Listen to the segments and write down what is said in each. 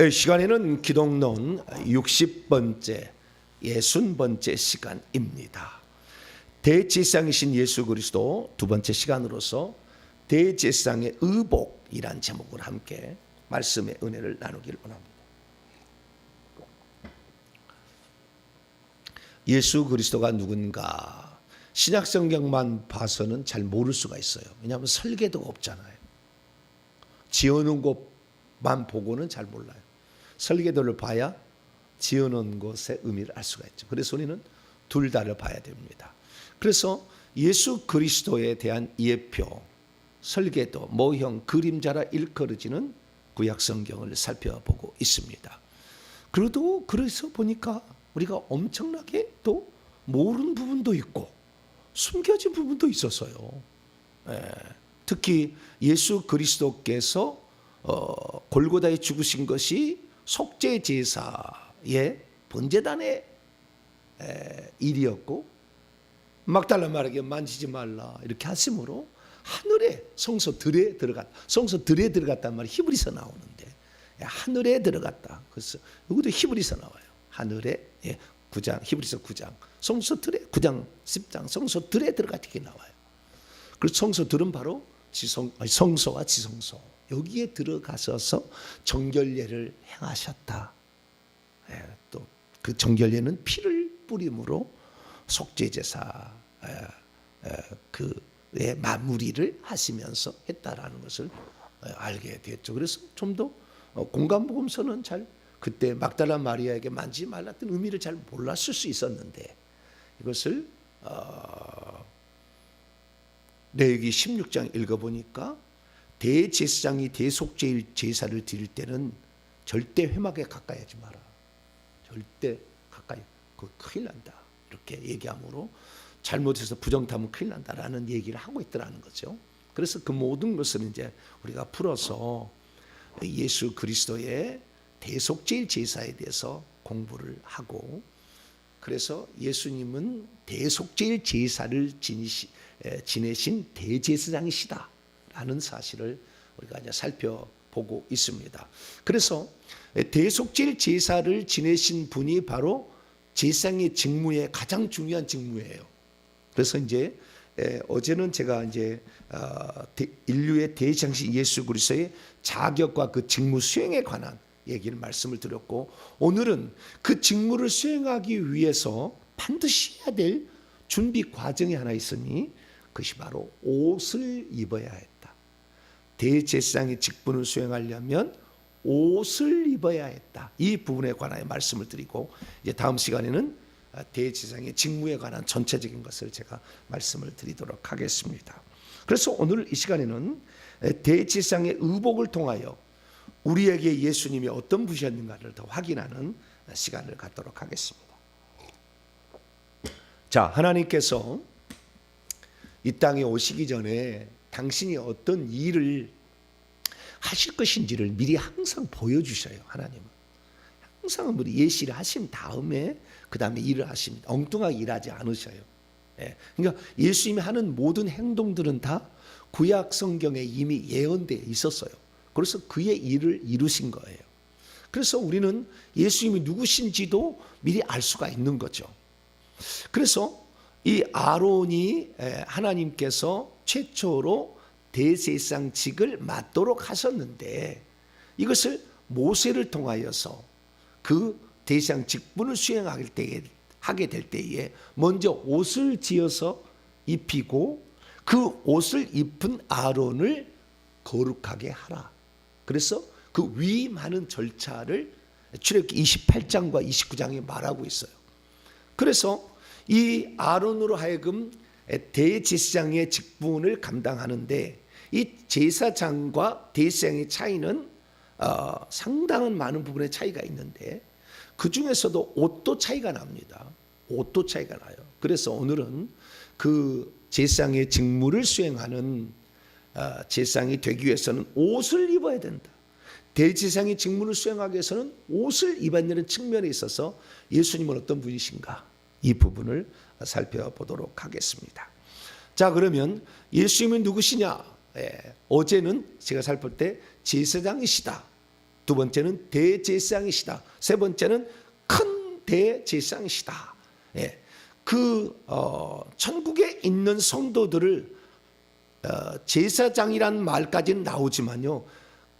시간에는 기독론 60번째, 60번째 시간입니다. 대제사장이신 예수 그리스도 두 번째 시간으로서 대제사장의 의복이란 제목으로 함께 말씀의 은혜를 나누기를 원합니다. 예수 그리스도가 누군가 신약성경만 봐서는 잘 모를 수가 있어요. 왜냐하면 설계도가 없잖아요. 지어놓은 것만 보고는 잘 몰라요. 설계도를 봐야 지어놓은 것의 의미를 알 수가 있죠. 그래서 우리는 둘 다를 봐야 됩니다. 그래서 예수 그리스도에 대한 예표, 설계도, 모형, 그림자라 일컬어지는 구약성경을 살펴보고 있습니다. 그래서 보니까 우리가 엄청나게 또 모르는 부분도 있고 숨겨진 부분도 있었어요. 특히 예수 그리스도께서 골고다에 죽으신 것이 속죄제사의 번제단의 일이었고, 막달라 마리아에게 만지지 말라 이렇게 하심으로 하늘의 성소들에 들어갔단 말이 히브리서 나오는데, 하늘에 들어갔다. 그래서 여기도 히브리서 나와요. 하늘에 9장, 히브리서 9장, 성소들에 9장 10장 성소들에 들어갔게 나와요. 그래서 성소들은 바로 성소와 지성소, 여기에 들어가셔서 정결례를 행하셨다. 또 그 정결례는 피를 뿌림으로 속죄제사 그의 마무리를 하시면서 했다라는 것을 알게 됐죠. 그래서 좀 더 공간복음서는 잘 그때 막달라 마리아에게 만지지 말랐던 의미를 잘 몰랐을 수 있었는데, 이것을 레위기 16장 읽어보니까 대제사장이 대속죄일 제사를 드릴 때는 절대 회막에 가까이 하지 마라. 절대 가까이, 그거 큰일 난다. 이렇게 얘기함으로 잘못해서 부정타면 큰일 난다라는 얘기를 하고 있더라는 거죠. 그래서 그 모든 것을 이제 우리가 풀어서 예수 그리스도의 대속죄일 제사에 대해서 공부를 하고, 그래서 예수님은 대속죄일 제사를 지내신 대제사장이시다라는 사실을 우리가 이제 살펴보고 있습니다. 그래서 대속죄일 제사를 지내신 분이 바로 제사장의 직무의 가장 중요한 직무예요. 그래서 이제 어제는 제가 이제 인류의 대제사장이신 예수 그리스도의 자격과 그 직무 수행에 관한 얘기를 말씀을 드렸고, 오늘은 그 직무를 수행하기 위해서 반드시 해야 될 준비 과정이 하나 있으니 그것이 바로 옷을 입어야 했다. 대제사장의 직분을 수행하려면 옷을 입어야 했다. 이 부분에 관하여 말씀을 드리고, 이제 다음 시간에는 대제사장의 직무에 관한 전체적인 것을 제가 말씀을 드리도록 하겠습니다. 그래서 오늘 이 시간에는 대제사장의 의복을 통하여 우리에게 예수님이 어떤 분이셨는가를 더 확인하는 시간을 갖도록 하겠습니다. 자, 하나님께서 이 땅에 오시기 전에 당신이 어떤 일을 하실 것인지를 미리 항상 보여주셔요. 하나님은 항상 우리 예시를 하신 다음에 그 다음에 일을 하십니다. 엉뚱하게 일하지 않으셔요. 그러니까 예수님이 하는 모든 행동들은 다 구약 성경에 이미 예언되어 있었어요. 그래서 그의 일을 이루신 거예요. 그래서 우리는 예수님이 누구신지도 미리 알 수가 있는 거죠. 그래서 이 아론이 하나님께서 최초로 대제사장직을 맡도록 하셨는데, 이것을 모세를 통하여서 그 대제사장 직분을 수행하게 될 때에 먼저 옷을 지어서 입히고 그 옷을 입은 아론을 거룩하게 하라. 그래서 그 위임하는 절차를 출애굽기 28장과 29장에 말하고 있어요. 그래서 이 아론으로 하여금 대제사장의 직분을 감당하는데, 이 제사장과 대제사장의 차이는 상당한 많은 부분의 차이가 있는데, 그 중에서도 옷도 차이가 납니다. 옷도 차이가 나요. 그래서 오늘은 그 제사장의 직무를 수행하는 제사장이 되기 위해서는 옷을 입어야 된다. 대제사장의 직무를 수행하기 위해서는 옷을 입어야 되는 측면에 있어서 예수님은 어떤 분이신가, 이 부분을 살펴보도록 하겠습니다. 자, 그러면 예수님은 누구시냐? 어제는 제가 살필 때 제사장이시다. 두 번째는 대제사장이시다. 세 번째는 큰 대제사장이시다. 예. 천국에 있는 성도들을 제사장이란 말까지는 나오지만요,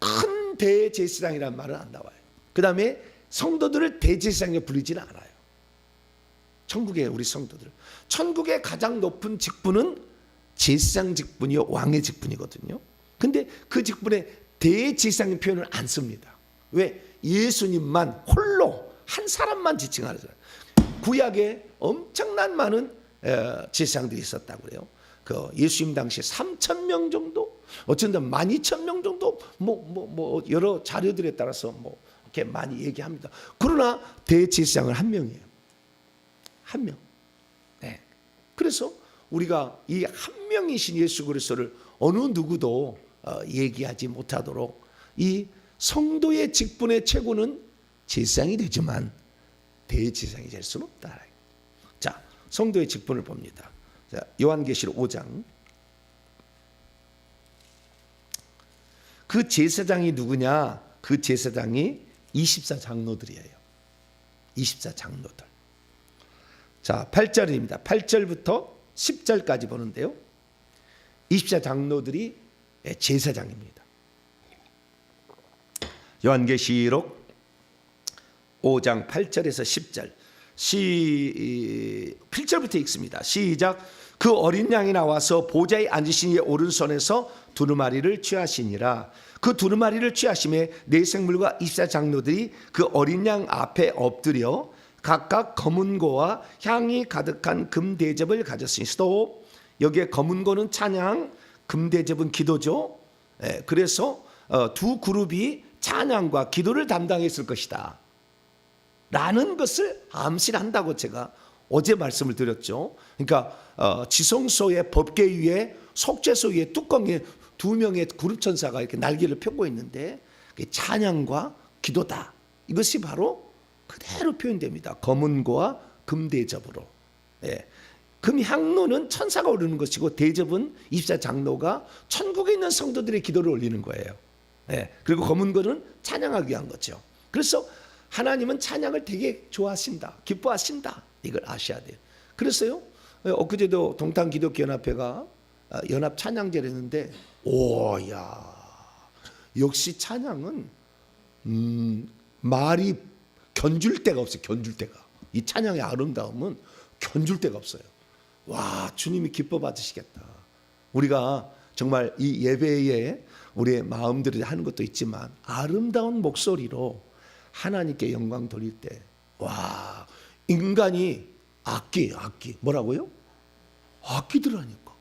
큰 대제사장이란 말은 안 나와요. 그 다음에 성도들을 대제사장에 부르지는 않아요. 천국의 우리 성도들, 천국의 가장 높은 직분은 제사장 직분이요, 왕의 직분이거든요. 근데 그 직분에 대제사장의 표현을 안 씁니다. 왜? 예수님만 홀로 한 사람만 지칭하는 거예요. 구약에 엄청난 많은 제사장들이 있었다고 그래요. 그 예수님 당시에 3,000명 정도, 어쩐다 12,000명 정도, 뭐 여러 자료들에 따라서 뭐 이렇게 많이 얘기합니다. 그러나 대제사장은 한 명이에요. 한 명. 네. 그래서 우리가 이 한 명이신 예수 그리스도를 어느 누구도 얘기하지 못하도록 이 성도의 직분의 최고는 제사장이 되지만 대제사장이 될 수는 없다. 자, 성도의 직분을 봅니다. 자, 요한계시록 5장. 그 제사장이 누구냐? 그 제사장이 24장로들이에요. 24장로들. 자, 8절입니다. 8절부터 10절까지 보는데요. 24장로들이 제사장입니다. 요한계시록 5장 8절에서 10절 8절부터 읽습니다. 시작. 그 어린 양이 나와서 보좌에 앉으신 이의 오른손에서 두루마리를 취하시니라. 그 두루마리를 취하심에 네 생물과 24장로들이 그 어린 양 앞에 엎드려 각각 검은고와 향이 가득한 금대접을 가졌으니, 또 여기에 검은고는 찬양, 금대접은 기도죠. 그래서 두 그룹이 찬양과 기도를 담당했을 것이다 라는 것을 암시한다고 제가 어제 말씀을 드렸죠. 그러니까 지성소의 법궤 위에, 속죄소 위에 뚜껑에 두 명의 그룹 천사가 이렇게 날개를 펴고 있는데 찬양과 기도다. 이것이 바로 그대로 표현됩니다. 검은고와 금대접으로. 예. 금향로는 천사가 오르는 것이고, 대접은 24장로가 천국에 있는 성도들의 기도를 올리는 거예요. 예. 그리고 검은고는 찬양하기 위한 거죠. 그래서 하나님은 찬양을 되게 좋아하신다, 기뻐하신다, 이걸 아셔야 돼요. 그래서요, 엊그제도 동탄기독교연합회가 연합 찬양제를 했는데, 오야, 역시 찬양은 말이 견줄 데가 없어요. 견줄 데가. 이 찬양의 아름다움은 견줄 데가 없어요. 와, 주님이 기뻐 받으시겠다. 우리가 정말 이 예배에 우리의 마음들이 하는 것도 있지만, 아름다운 목소리로 하나님께 영광 돌릴 때, 와, 인간이 악기 뭐라고요? 악기들하니까,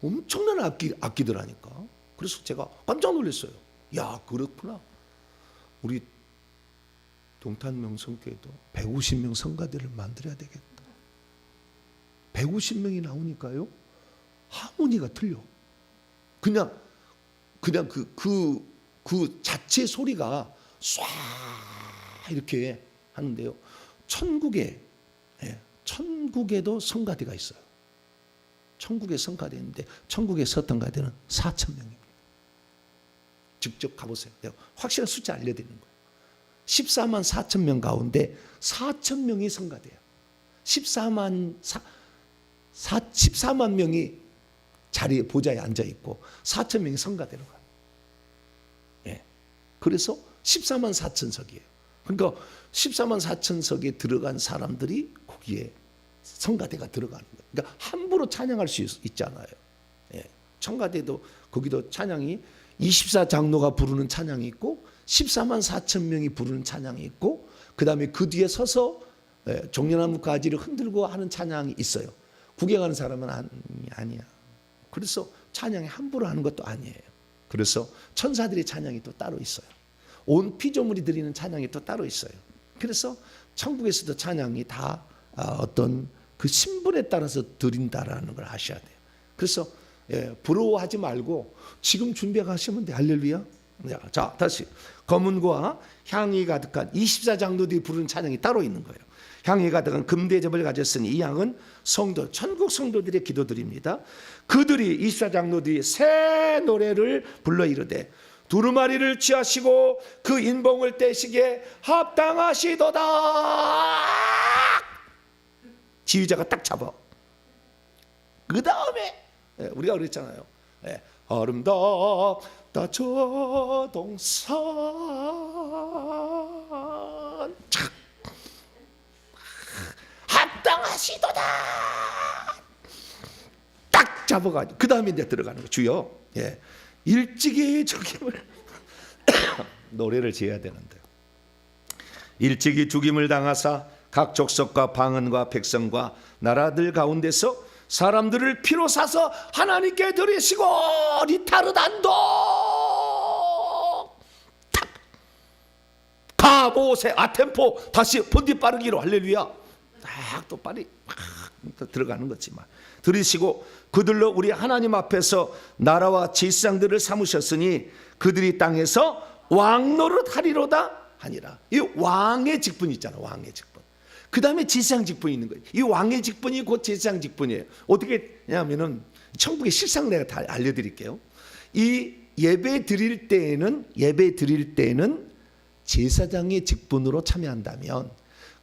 엄청난 악기들하니까. 그래서 제가 깜짝 놀랐어요. 야, 그렇구나. 우리 동탄명성교회도 150명 성가대를 만들어야 되겠다. 150명이 나오니까요, 하모니가 틀려. 그냥 그 자체 소리가 쏴 이렇게 하는데요. 천국에도 성가대가 있어요. 천국에 성가대 있는데, 천국의 성가대는 4,000명입니다. 직접 가보세요. 내가 확실한 숫자 알려드리는 거예요. 14만 4천 명 가운데 4천 명이 성가대예요. 14만 명이 자리에, 보좌에 앉아 있고 4천 명이 성가대로 가요. 예. 그래서 14만 4천석이에요. 그러니까 14만 4천석에 들어간 사람들이 거기에 성가대가 들어가는 거예요. 그러니까 함부로 찬양할 수 있잖아요. 예. 청가대도 거기도 찬양이 24장로가 부르는 찬양이 있고 14만 4천 명이 부르는 찬양이 있고, 그 다음에 그 뒤에 서서 종려나무 가지를 흔들고 하는 찬양이 있어요. 구경하는 사람은 아니야. 그래서 찬양이 함부로 하는 것도 아니에요. 그래서 천사들의 찬양이 또 따로 있어요. 온 피조물이 드리는 찬양이 또 따로 있어요. 그래서 천국에서도 찬양이 다 어떤 그 신분에 따라서 드린다라는 걸 아셔야 돼요. 그래서 부러워하지 말고 지금 준비하시면 돼. 할렐루야. 자, 다시. 검은고와 향이 가득한 24장로들이 부르는 찬양이 따로 있는 거예요. 향이 가득한 금대접을 가졌으니, 이 양은 성도, 천국 성도들의 기도들입니다. 그들이 24장로들이 새 노래를 불러 이르되, 두루마리를 취하시고 그 인봉을 떼시기에 합당하시도다. 지휘자가 딱 잡아. 그 다음에 우리가 그랬잖아요. 아름답다 저 동산. 착. 합당하시도다. 딱 잡아가지고 그 다음에 이제 들어가는 거. 주여, 일찍이 죽임을 노래를 지어야 되는데, 일찍이 죽임을 당하사 각 족속과 방언과 백성과 나라들 가운데서 사람들을 피로 사서 하나님께 드리시고 리타르단도 탁 가보세 아템포 다시 본디 빠르기로 할렐루야. 딱 또 빨리 막 들어가는 거지만 들으시고 그들로 우리 하나님 앞에서 나라와 제사장들을 삼으셨으니 그들이 땅에서 왕노릇 하리로다 하니라. 이 왕의 직분이 있잖아. 왕의 직분. 그 다음에 제사장 직분이 있는 거예요. 이 왕의 직분이 곧 제사장 직분이에요. 어떻게 하냐면은 천국의 실상 내가 다 알려드릴게요. 이 예배 드릴 때에는 제사장의 직분으로 참여한다면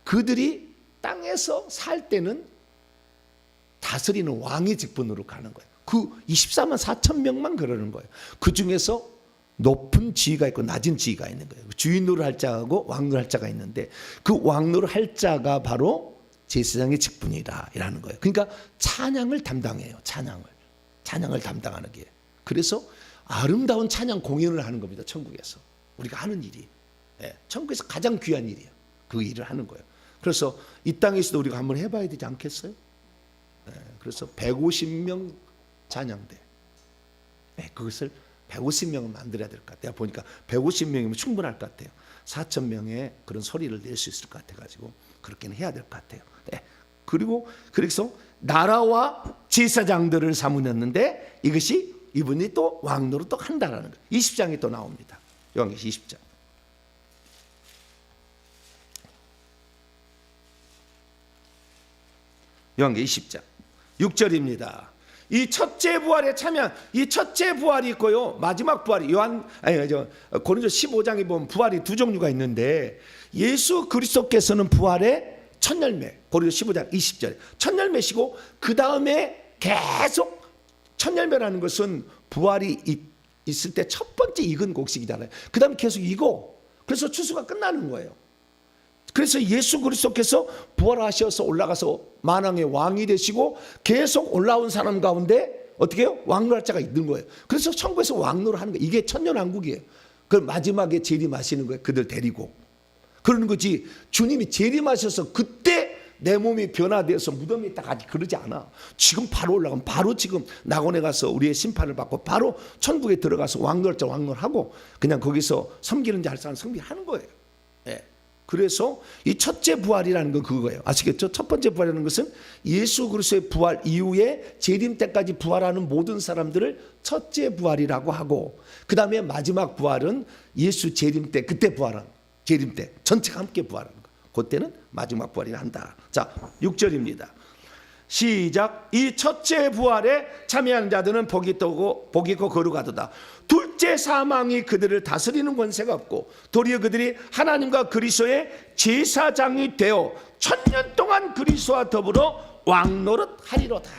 그들이 땅에서 살 때는 다스리는 왕의 직분으로 가는 거예요. 그 24만 4천 명만 그러는 거예요. 그 중에서 높은 지위가 있고 낮은 지위가 있는 거예요. 주인노를 할 자하고 왕노를 할 자가 있는데 그 왕노를 할 자가 바로 제사장의 직분이라는 거예요. 그러니까 찬양을 담당해요. 찬양을 담당하는 게. 그래서 아름다운 찬양 공연을 하는 겁니다. 천국에서 우리가 하는 일이. 천국에서 가장 귀한 일이에요. 그 일을 하는 거예요. 그래서 이 땅에서도 우리가 한번 해봐야 되지 않겠어요? 그래서 150명 찬양대. 그것을 150명을 만들어야 될 것 같아요. 내가 보니까 150명이면 충분할 것 같아요. 4천 명의 그런 소리를 낼 수 있을 것 같아가지고 그렇게는 해야 될 것 같아요. 그리고 그래서 나라와 제사장들을 삼으셨는데 이것이 이분이 또 왕노로 또 한다라는 거예요. 20장에 또 나옵니다. 요한계시 20장. 요한계시 20장 6절입니다. 이 첫째 부활에 참여한 이 첫째 부활이 있고요. 마지막 부활이 고린도 15장에 보면 부활이 두 종류가 있는데 예수 그리스도께서는 부활의 첫 열매. 고린도 15장 20절에 첫 열매시고 그 다음에 계속 첫 열매라는 것은 부활이 있을 때 첫 번째 익은 곡식이잖아요. 그 다음에 계속 익어. 그래서 추수가 끝나는 거예요. 그래서 예수 그리스도께서 부활하셔서 올라가서 만왕의 왕이 되시고 계속 올라온 사람 가운데 어떻게 해요? 왕노할 자가 있는 거예요. 그래서 천국에서 왕노를 하는 거예요. 이게 천년왕국이에요. 그 마지막에 재림하시는 거예요. 그들 데리고. 그러는 거지. 주님이 재림하셔서 그때 내 몸이 변화되어서 무덤에 있다 가지 그러지 않아. 지금 바로 올라가면 바로 지금 낙원에 가서 우리의 심판을 받고 바로 천국에 들어가서 왕노할 자 왕노하고 그냥 거기서 섬기는 자 할 사람 섬기하는 거예요. 그래서 이 첫째 부활이라는 건 그거예요. 아시겠죠? 첫 번째 부활이라는 것은 예수 그리스도의 부활 이후에 재림 때까지 부활하는 모든 사람들을 첫째 부활이라고 하고 그 다음에 마지막 부활은 예수 재림 때 그때 부활한 재림 때 전체가 함께 부활하는 거. 그때는 마지막 부활이라 한다. 자, 6절입니다. 시작. 이 첫째 부활에 참여하는 자들은 복이 있고 거룩하도다. 둘째 사망이 그들을 다스리는 권세가 없고 도리어 그들이 하나님과 그리스도의 제사장이 되어 천년 동안 그리스도와 더불어 왕노릇 하리로다.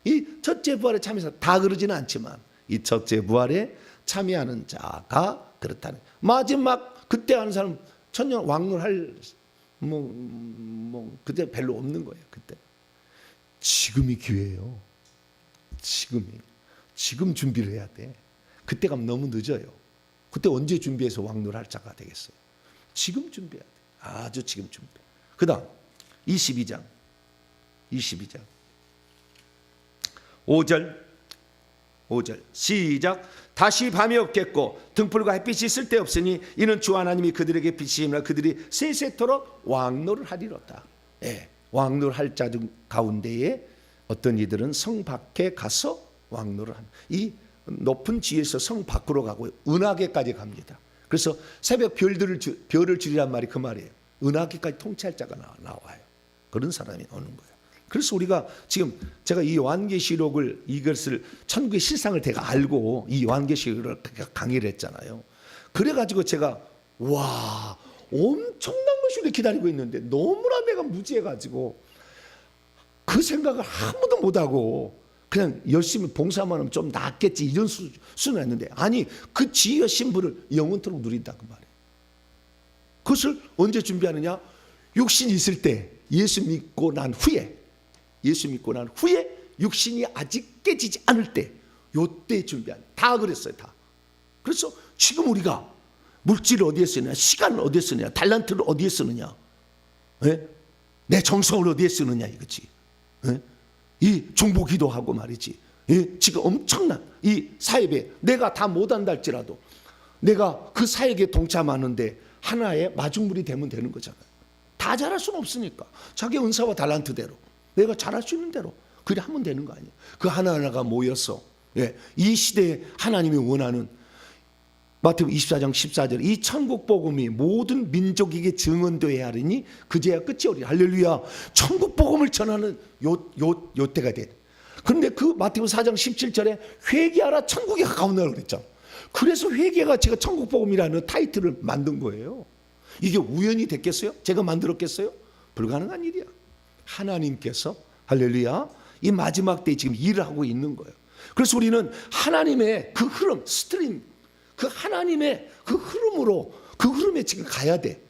이 첫째 부활에 참여해서 다 그러지는 않지만 이 첫째 부활에 참여하는 자가 그렇다는. 마지막 그때 하는 사람 천년 왕노할 그때 별로 없는 거예요. 그때. 지금이 기회예요. 지금 준비를 해야 돼. 그때 가면 너무 늦어요. 그때 언제 준비해서 왕노할 자가 되겠어요? 지금 준비해야 돼. 아주 지금 준비. 그 다음 22장 5절 시작. 다시 밤이 없겠고 등불과 햇빛이 쓸데없으니 이는 주 하나님이 그들에게 빛이시며 그들이 세세토록 왕노를 하리로다. 왕노를 할 자 가운데에 어떤 이들은 성 밖에 가서 왕노를 하는 이 높은 지에서 성 밖으로 가고 은하계까지 갑니다. 그래서 새벽 별을 줄이란 말이 그 말이에요. 은하계까지 통치할 자가 나와요. 그런 사람이 오는 거예요. 그래서 우리가 지금 제가 이 요한계시록을 이것을 천국의 실상을 제가 알고 이 요한계시록을 강의를 했잖아요. 그래가지고 제가 와 엄청난 것을 기다리고 있는데 너무나 내가 무지해가지고 그 생각을 아무도 못하고 그냥 열심히 봉사만 하면 좀 낫겠지 이런 수준이었는데 아니 그 지혜의 신분을 영원토록 누린다 그 말이에요. 그것을 언제 준비하느냐? 육신이 있을 때 예수 믿고 난 후에 육신이 아직 깨지지 않을 때 요때 준비한 다 그랬어요 다. 그래서 지금 우리가 물질을 어디에 쓰느냐, 시간을 어디에 쓰느냐, 달란트를 어디에 쓰느냐, 내 정성을 어디에 쓰느냐 이거지. 이 중보기도하고 말이지. 지금 엄청난 이 사역에 내가 다 못한다 할지라도 내가 그 사역에 동참하는데 하나의 마중물이 되면 되는 거잖아요. 다 잘할 수는 없으니까 자기 은사와 달란트대로 내가 잘할 수 있는 대로 그래 하면 되는 거 아니에요. 그 하나하나가 모여서 이 시대에 하나님이 원하는 마태복음 24장 14절 이 천국 복음이 모든 민족에게 증언되어야 하리니 그제야 끝이 오리라. 할렐루야. 천국 복음을 전하는 요 때가 돼. 그런데 그 마태복음 4장 17절에 회개하라 천국에 가까운다 그랬죠. 그래서 회개가 제가 천국 복음이라는 타이틀을 만든 거예요. 이게 우연히 됐겠어요? 제가 만들었겠어요? 불가능한 일이야. 하나님께서 할렐루야 이 마지막 때에 지금 일을 하고 있는 거예요. 그래서 우리는 하나님의 그 흐름 스트림 그 하나님의 그 흐름으로 그 흐름에 지금 가야 돼.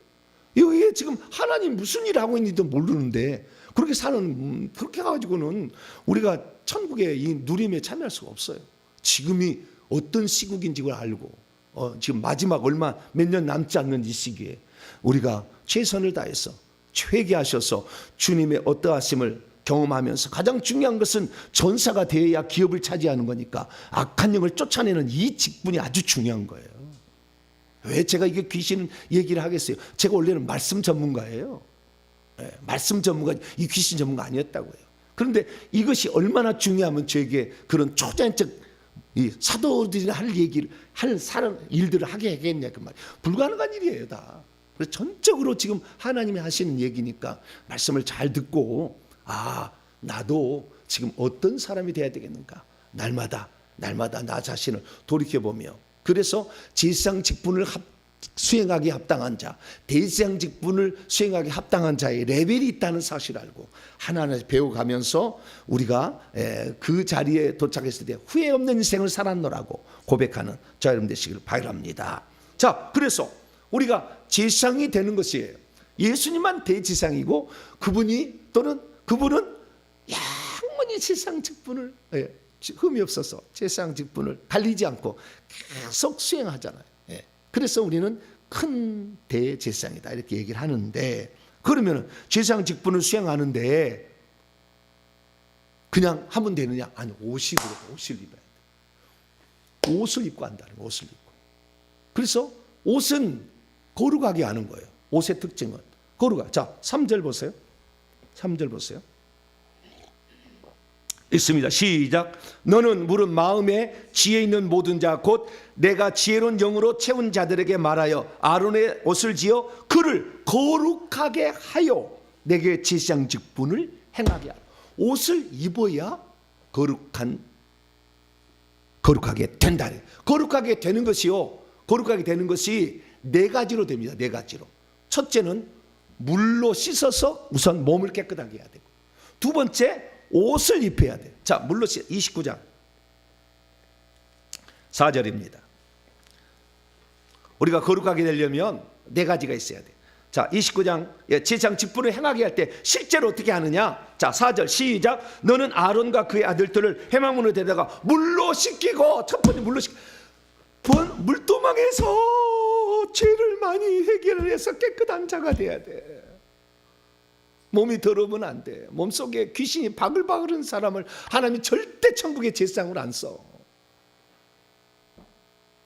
여기에 지금 하나님 무슨 일을 하고 있는지도 모르는데 그렇게 사는 그렇게 가지고는 우리가 천국의 이 누림에 참여할 수가 없어요. 지금이 어떤 시국인지 를 알고 지금 마지막 얼마 몇 년 남지 않는 이 시기에 우리가 최선을 다해서 회개하셔서 주님의 어떠하심을 경험하면서 가장 중요한 것은 전사가 되어야 기업을 차지하는 거니까 악한 영을 쫓아내는 이 직분이 아주 중요한 거예요. 왜 제가 이게 귀신 얘기를 하겠어요? 제가 원래는 말씀 전문가예요. 말씀 전문가, 이 귀신 전문가 아니었다고요. 그런데 이것이 얼마나 중요하면 저에게 그런 초자연적 이 사도들이 할 얘기를 할 사람 일들을 하게 하겠냐 그 말. 불가능한 일이에요 다. 그래서 전적으로 지금 하나님이 하시는 얘기니까 말씀을 잘 듣고 나도 지금 어떤 사람이 돼야 되겠는가 날마다 나 자신을 돌이켜보며 그래서 제사장 직분을 수행하기 합당한 자 대제사장 직분을 수행하기 합당한 자의 레벨이 있다는 사실을 알고 하나하나 배워가면서 우리가 그 자리에 도착했을 때 후회 없는 인생을 살았노라고 고백하는 저 여러분 되시기를 바랍니다. 자 그래서 우리가 제사장이 되는 것이에요. 예수님만 대제사장이고 그분은 영원히 제사장 직분을 흠이 없어서 제사장 직분을 갈리지 않고 계속 수행하잖아요. 그래서 우리는 큰 대제사장이다 이렇게 얘기를 하는데 그러면 제사장 직분을 수행하는데 그냥 하면 되느냐? 아니 옷을 입어야 돼. 옷을 입고 한다는 거예요. 옷을 입고. 그래서 옷은 거룩하게 하는 거예요. 옷의 특징은 거룩하. 자 3절 보세요. 3절 보세요. 있습니다. 시작. 너는 물은 마음에 지혜 있는 모든 자 곧 내가 지혜로운 영으로 채운 자들에게 말하여 아론의 옷을 지어 그를 거룩하게 하여 내게 제사장 직분을 행하게 하라. 옷을 입어야 거룩하게 된다. 거룩하게 되는 것이요. 거룩하게 되는 것이 네 가지로 됩니다. 네 가지로. 첫째는 물로 씻어서 우선 몸을 깨끗하게 해야 되고 두 번째 옷을 입혀야 돼. 자, 물로 29장 4절입니다. 우리가 거룩하게 되려면 네 가지가 있어야 돼. 자, 29장 제사장 직분을 행하게 할 때 실제로 어떻게 하느냐? 자, 4절 시작. 너는 아론과 그의 아들들을 회막문으로 데려다가 물로 씻기고 첫 번째 물로 씻기 물도망에서 죄를 많이 해결을 해서 깨끗한 자가 돼야 돼. 몸이 더러우면 안 돼. 몸속에 귀신이 바글바글한 사람을 하나님이 절대 천국의 제사장으로 안 써.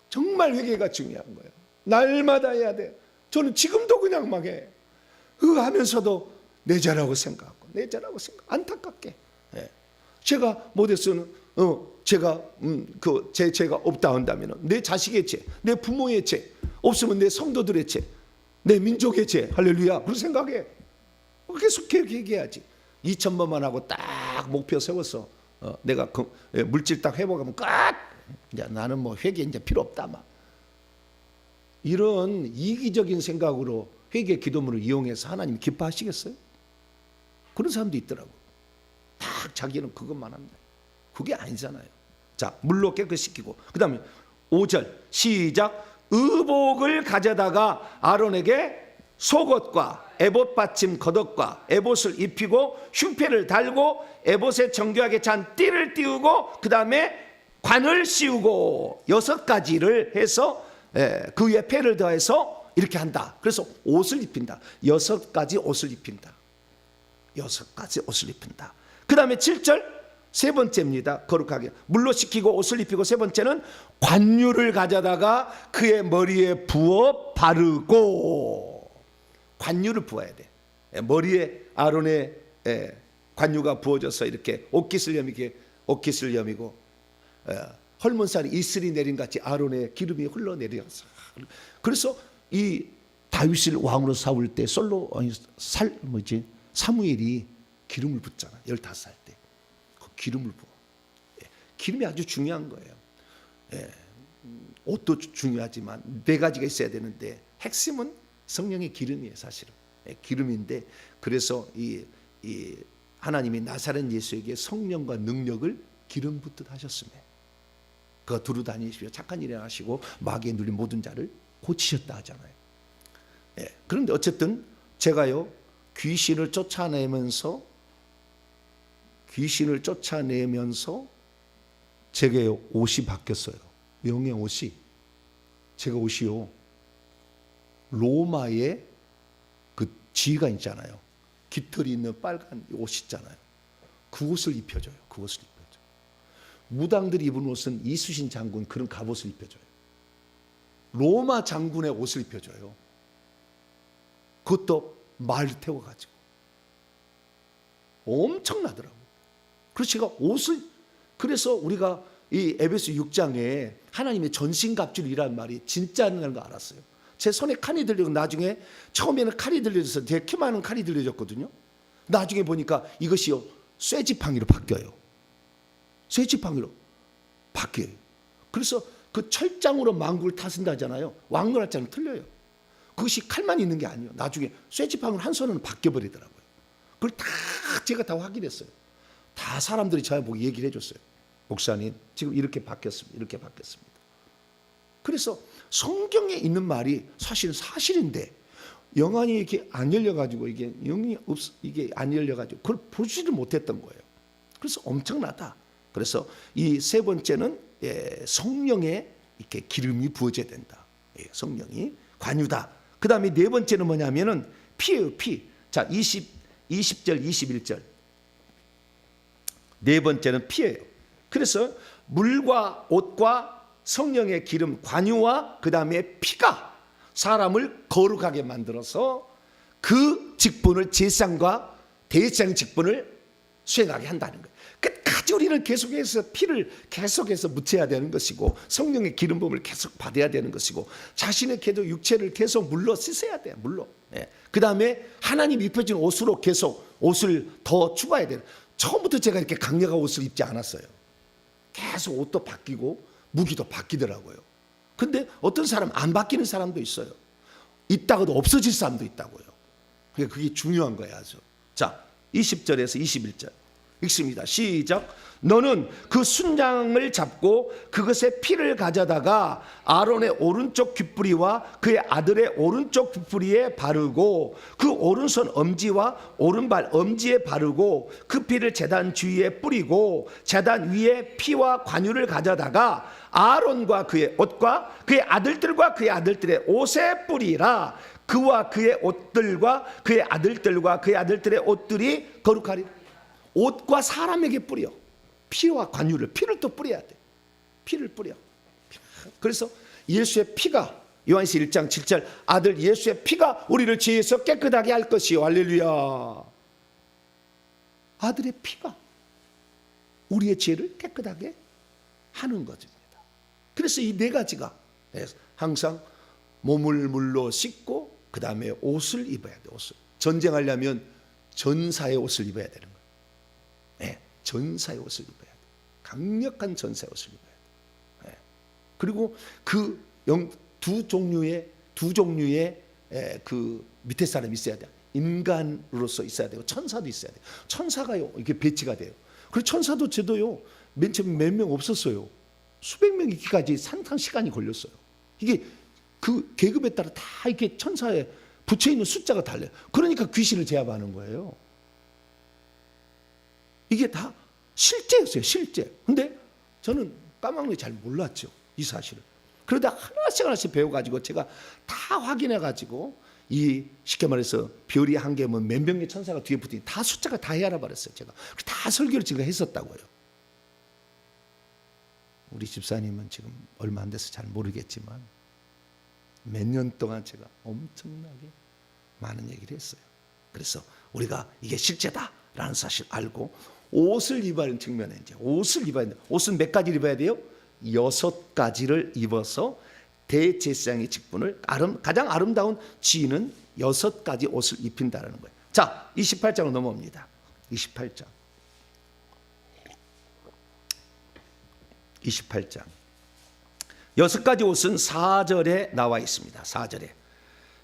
정말 회개가 중요한 거예요. 날마다 해야 돼. 저는 지금도 그냥 막 해. 하면서도 내 죄라고 생각하고 안타깝게. 제가 못했으면 제가 제 죄가 없다 한다면 내 자식의 죄, 내 부모의 죄, 없으면 내 성도들의 죄, 내 민족의 죄, 할렐루야. 그런 생각해. 계속 얘기해야지. 2,000번만 하고 딱 목표 세웠어. 내가 물질 딱 회복하면 끝. 이제 나는 뭐 회개 이제 필요 없다 막. 이런 이기적인 생각으로 회개 기도문을 이용해서 하나님 기뻐하시겠어요? 그런 사람도 있더라고. 딱 자기는 그것만 합니다. 그게 아니잖아요. 자, 물로 깨끗시키고 그 다음에 5절 시작. 의복을 가져다가 아론에게 속옷과 에봇 받침 겉옷과 에봇을 입히고 흉패를 달고 에봇에 정교하게 찬 띠를 띄우고 그 다음에 관을 씌우고 6가지를 해서 그 위에 패를 더해서 이렇게 한다. 그래서 옷을 입힌다. 6가지 옷을 입힌다. 6가지 옷을 입힌다. 그 다음에 7절 세 번째입니다. 거룩하게 물로 씻기고 옷을 입히고 세 번째는 관유를 가져다가 그의 머리에 부어 바르고 관유를 부어야 돼. 머리에 아론의 관유가 부어져서 이렇게 옷깃을 여미게 옷깃을 여미고 헐몬살이 이슬이 내린 같이 아론의 기름이 흘러내려서 그래서 이 다윗을 왕으로 세울 때 사무엘이 기름을 붓잖아. 15살 때 그 기름을 부어. 기름이 아주 중요한 거예요. 옷도 중요하지만 4가지가 있어야 되는데 핵심은 성령의 기름이에요. 사실은 기름인데 그래서 이 하나님이 나사렛 예수에게 성령과 능력을 기름 붓듯 하셨으며 그가 두루 다니시며 착한 일을 하시고 마귀에 눌린 모든 자를 고치셨다 하잖아요. 그런데 어쨌든 제가요 귀신을 쫓아내면서 제게 옷이 바뀌었어요. 영의 옷이 제가 옷이요 로마의 그 지가 있잖아요. 깃털이 있는 빨간 옷 있잖아요. 그 옷을 입혀줘요. 그 옷을 입혀줘요. 무당들이 입은 옷은 이순신 장군 그런 갑옷을 입혀줘요. 로마 장군의 옷을 입혀줘요. 그것도 말 태워가지고 엄청나더라고요. 그래서 제가 옷을 그래서 우리가 이 에베소 6장에 하나님의 전신갑주이라는 말이 진짜라는 걸 알았어요. 제 손에 칼이 들리고 나중에 처음에는 칼이 들려져서 되게 키 많은 칼이 들려졌거든요. 나중에 보니까 이것이요 쇠지팡이로 바뀌어요. 쇠지팡이로 바뀌어요. 그래서 그 철장으로 망구를 타신다잖아요. 왕건할자는 틀려요. 그것이 칼만 있는 게 아니에요. 나중에 쇠지팡이로 한 손은 바뀌어버리더라고요. 그걸 다 제가 다 확인했어요. 다 사람들이 저한테 보고 얘기를 해줬어요. 목사님 지금 이렇게 바뀌었습니다. 이렇게 바뀌었습니다. 그래서 성경에 있는 말이 사실은 사실인데 영안이 이렇게 안 열려가지고 이게 이게 안 열려가지고 그걸 보지를 못했던 거예요. 그래서 엄청나다. 그래서 이 세 번째는 성령의 이렇게 기름이 부어져야 된다. 성령이 관유다. 그 다음에 네 번째는 뭐냐면은 피예요. 피. 자 20절 21절 네 번째는 피예요. 그래서 물과 옷과 성령의 기름 관유와 그 다음에 피가 사람을 거룩하게 만들어서 그 직분을 제사장과 대제사장 직분을 수행하게 한다는 거예요. 끝까지 우리는 계속해서 피를 계속해서 묻혀야 되는 것이고 성령의 기름 부음을 계속 받아야 되는 것이고 자신의 육체를 계속 물로 씻어야 돼요. 물로. 그 다음에 하나님 입혀준 옷으로 계속 옷을 더 추가해야 돼요. 처음부터 제가 이렇게 강력한 옷을 입지 않았어요. 계속 옷도 바뀌고 무기도 바뀌더라고요. 근데 어떤 사람 안 바뀌는 사람도 있어요. 있다가도 없어질 사람도 있다고요. 그게 중요한 거예요. 아주. 자 20절에서 21절 읽습니다. 시작. 너는 그 순장을 잡고 그것의 피를 가져다가 아론의 오른쪽 귓부리와 그의 아들의 오른쪽 귓부리에 바르고 그 오른손 엄지와 오른발 엄지에 바르고 그 피를 제단 주위에 뿌리고 제단 위에 피와 관유를 가져다가 아론과 그의 옷과 그의 아들들과 그의 아들들의 옷에 뿌리라. 그와 그의 옷들과 그의 아들들과 그의 아들들의 옷들이 거룩하리라. 옷과 사람에게 뿌려. 피와 관유를 피를 또 뿌려야 돼. 피를 뿌려. 그래서 예수의 피가 요한서 1장 7절 아들 예수의 피가 우리를 죄에서 깨끗하게 할 것이요. 할렐루야. 아들의 피가 우리의 죄를 깨끗하게 하는 것입니다. 그래서 이 네 가지가 항상 몸을 물로 씻고 그 다음에 옷을 입어야 돼. 옷을 전쟁하려면 전사의 옷을 입어야 되는 거예요. 네, 전사의 옷을 입어야 돼요. 강력한 전사의 옷을 입어야 돼요. 네. 그리고 그 두 종류의 그 밑에 사람이 있어야 돼요. 인간으로서 있어야 되고 천사도 있어야 돼요. 천사가요 이게 배치가 돼요. 그리고 천사도 저도요 맨 처음에 몇 명 없었어요. 수백 명 있기까지 상당 시간이 걸렸어요. 이게 그 계급에 따라 다 이렇게 천사에 붙여 있는 숫자가 달라요. 그러니까 귀신을 제압하는 거예요. 이게 다 실제였어요, 실제. 근데 저는 까막리 잘 몰랐죠, 이 사실을. 그러다 하나씩 배워가지고 제가 다 확인해가지고 이 쉽게 말해서 별이 한 개면 몇 명의 천사가 뒤에 붙으니 다 숫자가 다 알아버렸어요, 제가. 다 설교를 지금 했었다고요. 우리 집사님은 지금 얼마 안 돼서 잘 모르겠지만 몇 년 동안 제가 엄청나게 많은 얘기를 했어요. 그래서 우리가 이게 실제다라는 사실 알고 옷을 입어야 하는 측면에 이제 옷을 입어야 된다. 옷은 몇 가지를 입어야 돼요? 6가지를 입어서 대제사장의 직분을 가장 아름다운 지인은 6가지 옷을 입힌다라는 거예요. 자, 28장으로 넘어옵니다. 28장. 28장. 6가지 옷은 4절에 나와 있습니다. 4절에.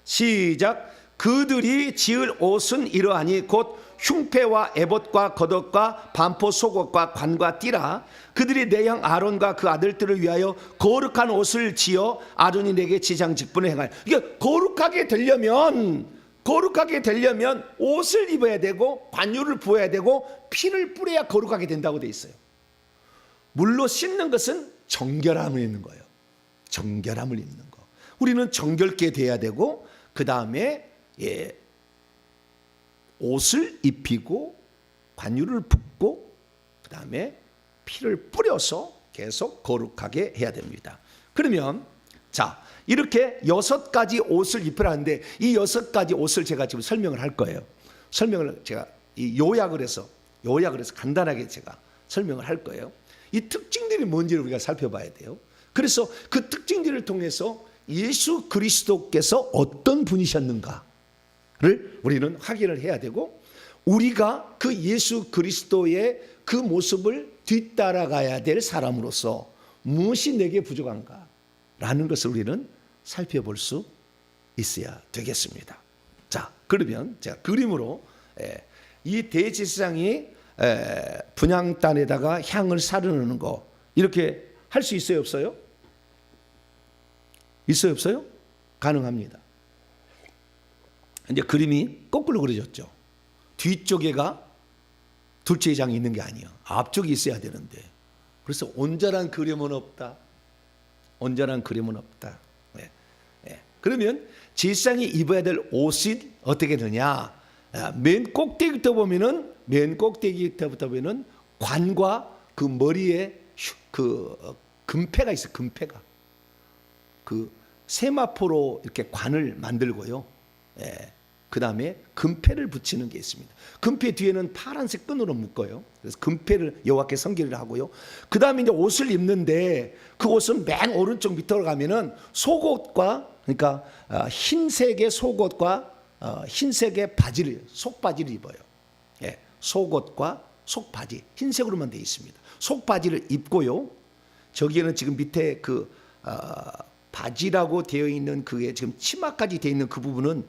시작. 그들이 지을 옷은 이러하니 곧 흉패와 에봇과 겉옷과 반포 속옷과 관과 띠라. 그들이 내 형 아론과 그 아들들을 위하여 거룩한 옷을 지어 아론이 내게 지장 직분을 행할. 이게 거룩하게 되려면 옷을 입어야 되고 관유를 부어야 되고 피를 뿌려야 거룩하게 된다고 돼 있어요. 물로 씻는 것은 정결함을 입는 거예요. 정결함을 입는 거. 우리는 정결케 돼야 되고 그 다음에 옷을 입히고 관유를 붓고 그 다음에 피를 뿌려서 계속 거룩하게 해야 됩니다. 그러면 자 이렇게 6가지 옷을 입으라는데 이 6가지 옷을 제가 지금 설명을 할 거예요. 설명을 제가 요약을 해서 간단하게 제가 설명을 할 거예요. 이 특징들이 뭔지를 우리가 살펴봐야 돼요. 그래서 그 특징들을 통해서 예수 그리스도께서 어떤 분이셨는가를 우리는 확인을 해야 되고 우리가 그 예수 그리스도의 그 모습을 뒤따라가야 될 사람으로서 무엇이 내게 부족한가라는 것을 우리는 살펴볼 수 있어야 되겠습니다. 자, 그러면 제가 그림으로 이 대제사장이 분향단에다가 향을 사르는 거 이렇게 할 수 있어요, 없어요? 있어요, 없어요? 가능합니다. 이제 그림이 거꾸로 그려졌죠. 뒤쪽에가 둘째 장이 있는 게 아니에요. 앞쪽이 있어야 되는데. 그래서 온전한 그림은 없다. 온전한 그림은 없다. 네. 네. 그러면 제사장이 입어야 될 옷이 어떻게 되냐? 맨 꼭대기부터 보면은 관과 그 머리에 그 금패가 있어. 금패가 그 세마포로 이렇게 관을 만들고요. 그 다음에 금패를 붙이는 게 있습니다. 금패 뒤에는 파란색 끈으로 묶어요. 그래서 금패를 여호와께 성기를 하고요. 그 다음에 이제 옷을 입는데 그 옷은 맨 오른쪽 밑으로 가면은 속옷과 그러니까 흰색의 속옷과 흰색의 바지를 속바지를 입어요. 속옷과 속바지 흰색으로만 되어 있습니다. 속바지를 입고요. 저기에는 지금 밑에 그 바지라고 되어 있는 그게 지금 치마까지 되어 있는 그 부분은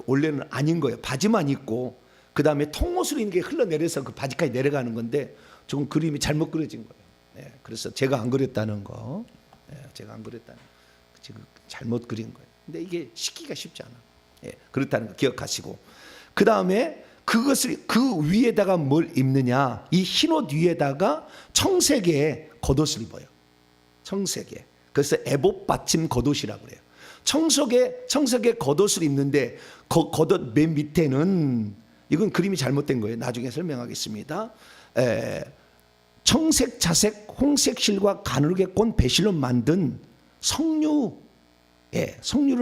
원래는 아닌 거예요. 바지만 입고 그 다음에 통옷으로 있는 게 흘러내려서 그 바지까지 내려가는 건데 조금 그림이 잘못 그려진 거예요. 그래서 제가 안 그렸다는 거, 제가 안 그렸다는 거, 지금 잘못 그린 거예요. 근데 이게 씻기가 쉽지 않아. 그렇다는 거 기억하시고 그 다음에 그것을 그 위에다가 뭘 입느냐? 이 흰옷 위에다가 청색의 겉옷을 입어요. 청색의. 그래서 에봇 받침 겉옷이라고 그래요. 청색의 겉옷을 입는데 겉옷 맨 밑에는 이건 그림이 잘못된 거예요. 나중에 설명하겠습니다. 청색, 자색, 홍색 실과 가늘게 꼰 배실로 만든 석류를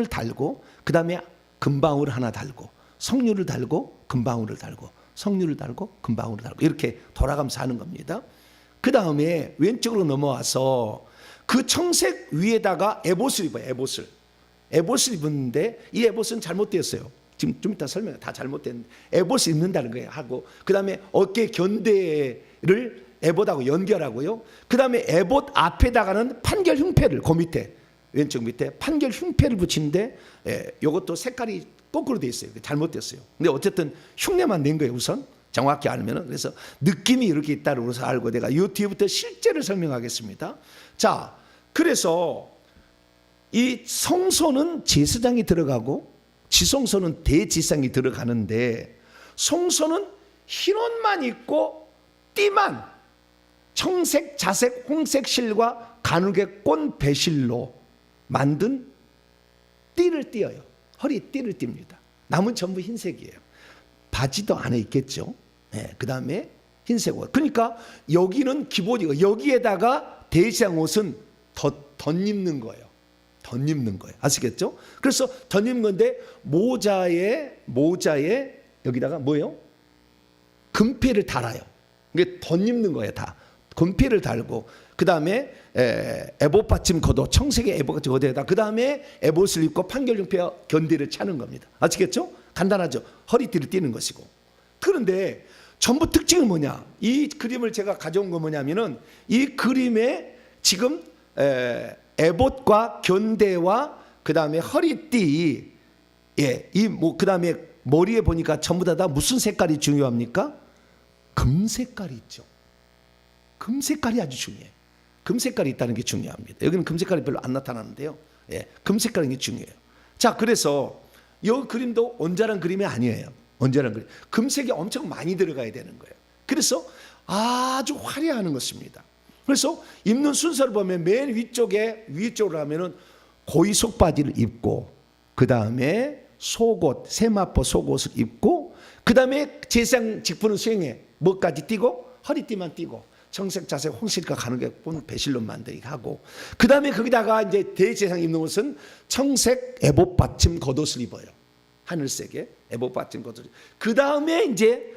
달고 그 다음에 금방울 하나 달고 석류를 달고 금방울을 달고 석류를 달고 금방울을 달고 이렇게 돌아가면서 하는 겁니다. 그 다음에 왼쪽으로 넘어와서 그 청색 위에다가 에봇을 입어요. 에봇을 입었는데 이 에봇은 잘못되었어요. 지금 좀 이따 설명해. 다 잘못된 에봇을 입는다는 거예요. 하고 그다음에 어깨 견대를 에봇하고 연결하고요. 그다음에 에봇 앞에다가는 판결 흉패를 그 밑에 왼쪽 밑에 판결 흉패를 붙이는데 이것도 색깔이 거꾸로 돼 있어요. 잘못됐어요. 근데 어쨌든 흉내만 낸 거예요. 우선 정확히 알면은. 그래서 느낌이 이렇게 있다고 해서 알고 내가 이 뒤부터 실제를 설명하겠습니다. 자, 그래서 이 성소는 제사장이 들어가고 지성소는 대지상이 들어가는데 성소는 흰 옷만 입고 띠만 청색, 자색, 홍색 실과 가죽의 꼰 배실로 만든 띠를 띠어요. 허리에 띠를 띱니다. 남은 전부 흰색이에요. 바지도 안에 있겠죠. 그 다음에 흰색 옷. 그러니까 여기는 기본이고 여기에다가 대지상 옷은 덧입는 거예요. 덧입는 거예요. 아시겠죠? 그래서 덧입는 건데 모자에 여기다가 뭐예요? 금패를 달아요. 이게 덧입는 거예요. 다 금패를 달고 그 다음에 에봇 받침 걷어 청색의 에봇 받침 걷어에다 그 다음에 에봇을 입고 판결흉패와 견대를 차는 겁니다. 아시겠죠? 간단하죠? 허리띠를 띠는 것이고. 그런데 전부 특징은 뭐냐? 이 그림을 제가 가져온 건 뭐냐면은 이 그림에 지금 에봇과 견대와 그 다음에 허리띠, 그 다음에 머리에 보니까 전부 다 무슨 색깔이 중요합니까? 금 색깔이 있죠. 금 색깔이 아주 중요해요. 금 색깔이 있다는 게 중요합니다. 여기는 금 색깔이 별로 안 나타나는데요. 금 색깔이 중요해요. 자, 그래서 이 그림도 온전한 그림이 아니에요. 온전한 그림. 금색이 엄청 많이 들어가야 되는 거예요. 그래서 아주 화려한 것입니다. 그래서 입는 순서를 보면 맨 위쪽으로 하면은 고이 속바지를 입고 그 다음에 속옷, 세마포 속옷을 입고 그 다음에 제사장 직분을 수행해 뭐까지 띠고 허리띠만 띠고 청색, 자색, 홍실과 가죽의 꼰 배실로 만들게 하고 그 다음에 거기다가 이제 대제사장 입는 옷은 청색 에봇 받침 겉옷을 입어요. 하늘색의 에봇 받침 겉옷. 그 다음에 이제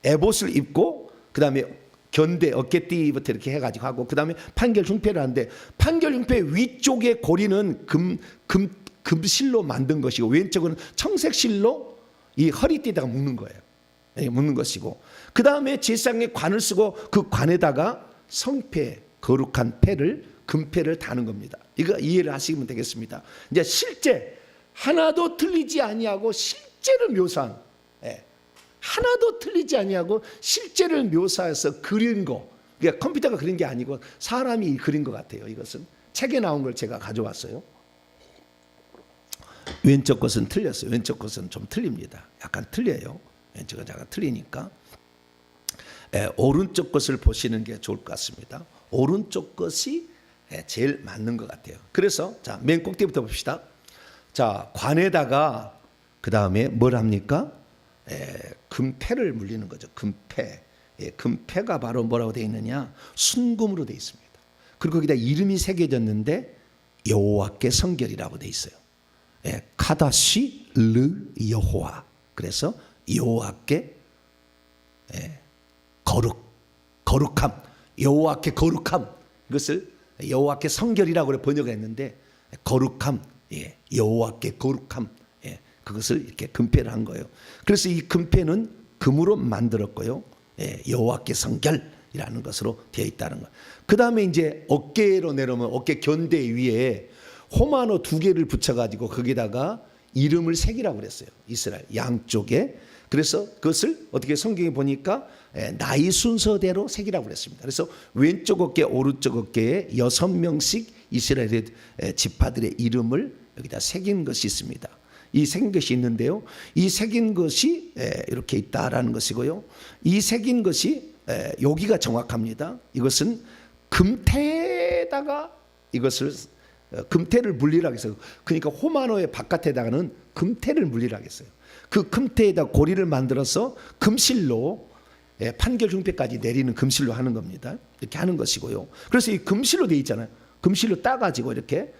에봇을 입고 그 다음에 견대 어깨띠부터 이렇게 해가지고 하고 그 다음에 판결 흉패를 하는데 판결 흉패 위쪽의 고리는 금실로 만든 것이고 왼쪽은 청색 실로 이 허리띠에다가 묶는 거예요. 묶는 것이고 그 다음에 제사장의 관을 쓰고 그 관에다가 성패 거룩한 패를 금패를 다는 겁니다. 이거 이해를 하시면 되겠습니다. 이제 실제 하나도 틀리지 아니하고 실제를 묘사한 하나도 틀리지 아니하고 실제를 묘사해서 그린 거. 그러니까 컴퓨터가 그린 게 아니고 사람이 그린 것 같아요. 이것은 책에 나온 걸 제가 가져왔어요. 왼쪽 것은 틀렸어요. 왼쪽 것은 좀 틀립니다. 약간 틀려요. 왼쪽은 약간 틀리니까 오른쪽 것을 보시는 게 좋을 것 같습니다. 오른쪽 것이 제일 맞는 것 같아요. 그래서 자, 맨 꼭대기부터 봅시다. 자, 관에다가 그 다음에 뭘 합니까? 금패를 물리는 거죠. 금패. 금패가 바로 뭐라고 되어 있느냐? 순금으로 되어 있습니다. 그리고 거기다 이름이 새겨졌는데 여호와께 성결이라고 되어 있어요. 카다시 르 여호와. 그래서 여호와께 거룩함. 여호와께 거룩함. 이것을 여호와께 성결이라고 번역했는데 거룩함. 여호와께 거룩함. 그것을 이렇게 금패를 한 거예요. 그래서 이 금패는 금으로 만들었고요. 여호와께 성결이라는 것으로 되어 있다는 거. 그 다음에 이제 어깨로 내려오면 어깨 견대 위에 호마노 2개를 붙여가지고 거기다가 이름을 새기라고 그랬어요. 이스라엘 양쪽에. 그래서 그것을 어떻게 성경에 보니까 나이 순서대로 새기라고 그랬습니다. 그래서 왼쪽 어깨, 오른쪽 어깨에 6명씩 이스라엘의 지파들의 이름을 여기다 새긴 것이 있습니다. 이 새긴 것이 있는데요. 이 새긴 것이 이렇게 있다라는 것이고요. 이 새긴 것이 여기가 정확합니다. 이것은 금태에다가 이것을 금태를 물리라고 했어요. 그러니까 호마노의 바깥에다가는 금태를 물리라고 했어요. 그 금태에다 고리를 만들어서 금실로 판결 흉패까지 내리는 금실로 하는 겁니다. 이렇게 하는 것이고요. 그래서 이 금실로 되어 있잖아요. 금실로 따가지고 이렇게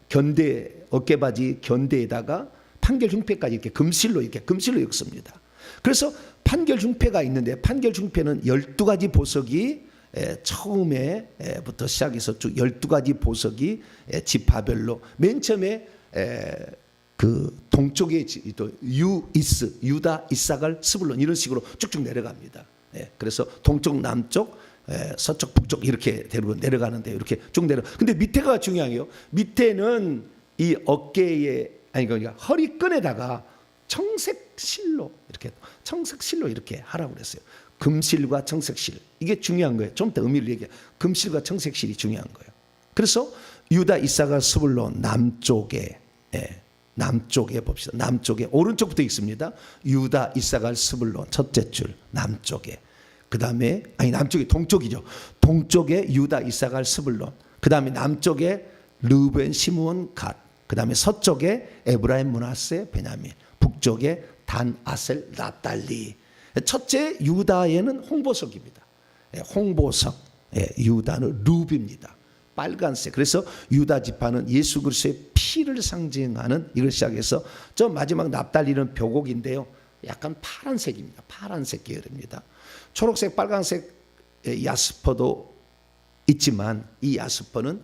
견대 어깨바지 견대에다가 판결 흉패까지 이렇게 금실로 엮습니다. 그래서 판결 흉패가 있는데 판결 흉패는 12가지 보석이 처음에부터 시작해서 쭉 12가지 보석이 지파별로 맨 처음에 그 동쪽에 또 유다, 이사갈, 스불론 이런 식으로 쭉쭉 내려갑니다. 예, 그래서 동쪽, 남쪽, 서쪽, 북쪽 이렇게 내려가는데 이렇게 쭉 내려. 근데 밑에가 중요해요. 밑에는 이 어깨에 그러니까 허리끈에다가 청색실로 이렇게 하라고 그랬어요. 금실과 청색실 이게 중요한 거예요. 좀 더 의미를 얘기해. 금실과 청색실이 중요한 거예요. 그래서 유다, 이사갈, 스불론 남쪽에 봅시다. 남쪽에 오른쪽부터 있습니다. 유다, 이사갈, 스불론 첫째 줄 남쪽에. 그다음에 남쪽이 동쪽이죠. 동쪽에 유다, 이사갈, 스불론. 그다음에 남쪽에 르벤, 시므온, 갓. 그다음에 서쪽에 에브라임, 므낫세, 베냐민. 북쪽에 단, 아셀, 납달리. 첫째 유다에는 홍보석입니다. 홍보석. 유다는 루비입니다. 빨간색. 그래서 유다 지파는 예수 그리스도의 피를 상징하는 이걸 시작해서 저 마지막 납달리는 벼곡인데요. 약간 파란색입니다. 파란색 계열입니다. 초록색, 빨간색 야스퍼도 있지만 이 야스퍼는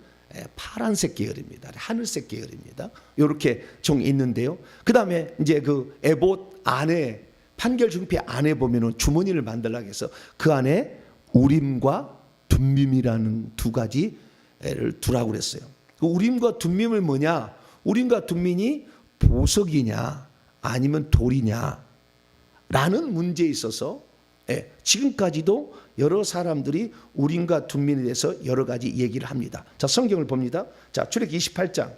파란색 계열입니다. 하늘색 계열입니다. 이렇게 종 있는데요. 그 다음에 이제 그 에봇 안에 판결 중패 안에 보면은 주머니를 만들라고 해서 그 안에 우림과 둠밈이라는 두 가지를 두라고 그랬어요. 그 우림과 둠밈은 뭐냐? 우림과 둠밈이 보석이냐 아니면 돌이냐 라는 문제에 있어서 지금까지도 여러 사람들이 우림과 둠밈에 대해서 여러 가지 얘기를 합니다. 자, 성경을 봅니다. 자, 출애굽기 28장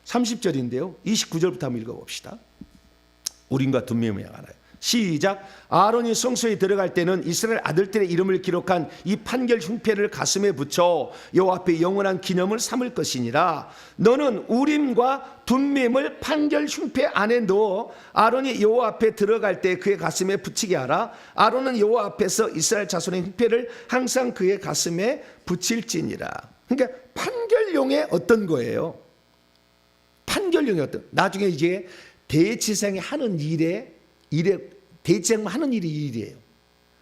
30절인데요. 29절부터 한번 읽어봅시다. 우림과 둠밈을 알아요. 시작. 아론이 성소에 들어갈 때는 이스라엘 아들들의 이름을 기록한 이 판결 흉패를 가슴에 붙여 여호와 앞에 영원한 기념을 삼을 것이니라. 너는 우림과 둠밈을 판결 흉패 안에 넣어 아론이 여호와 앞에 들어갈 때 그의 가슴에 붙이게 하라. 아론은 여호와 앞에서 이스라엘 자손의 흉패를 항상 그의 가슴에 붙일지니라. 그러니까 판결용의 어떤 거예요? 판결용의 어떤, 나중에 이제 대지상이 하는 일에 대지상만 하는 일이 일이에요.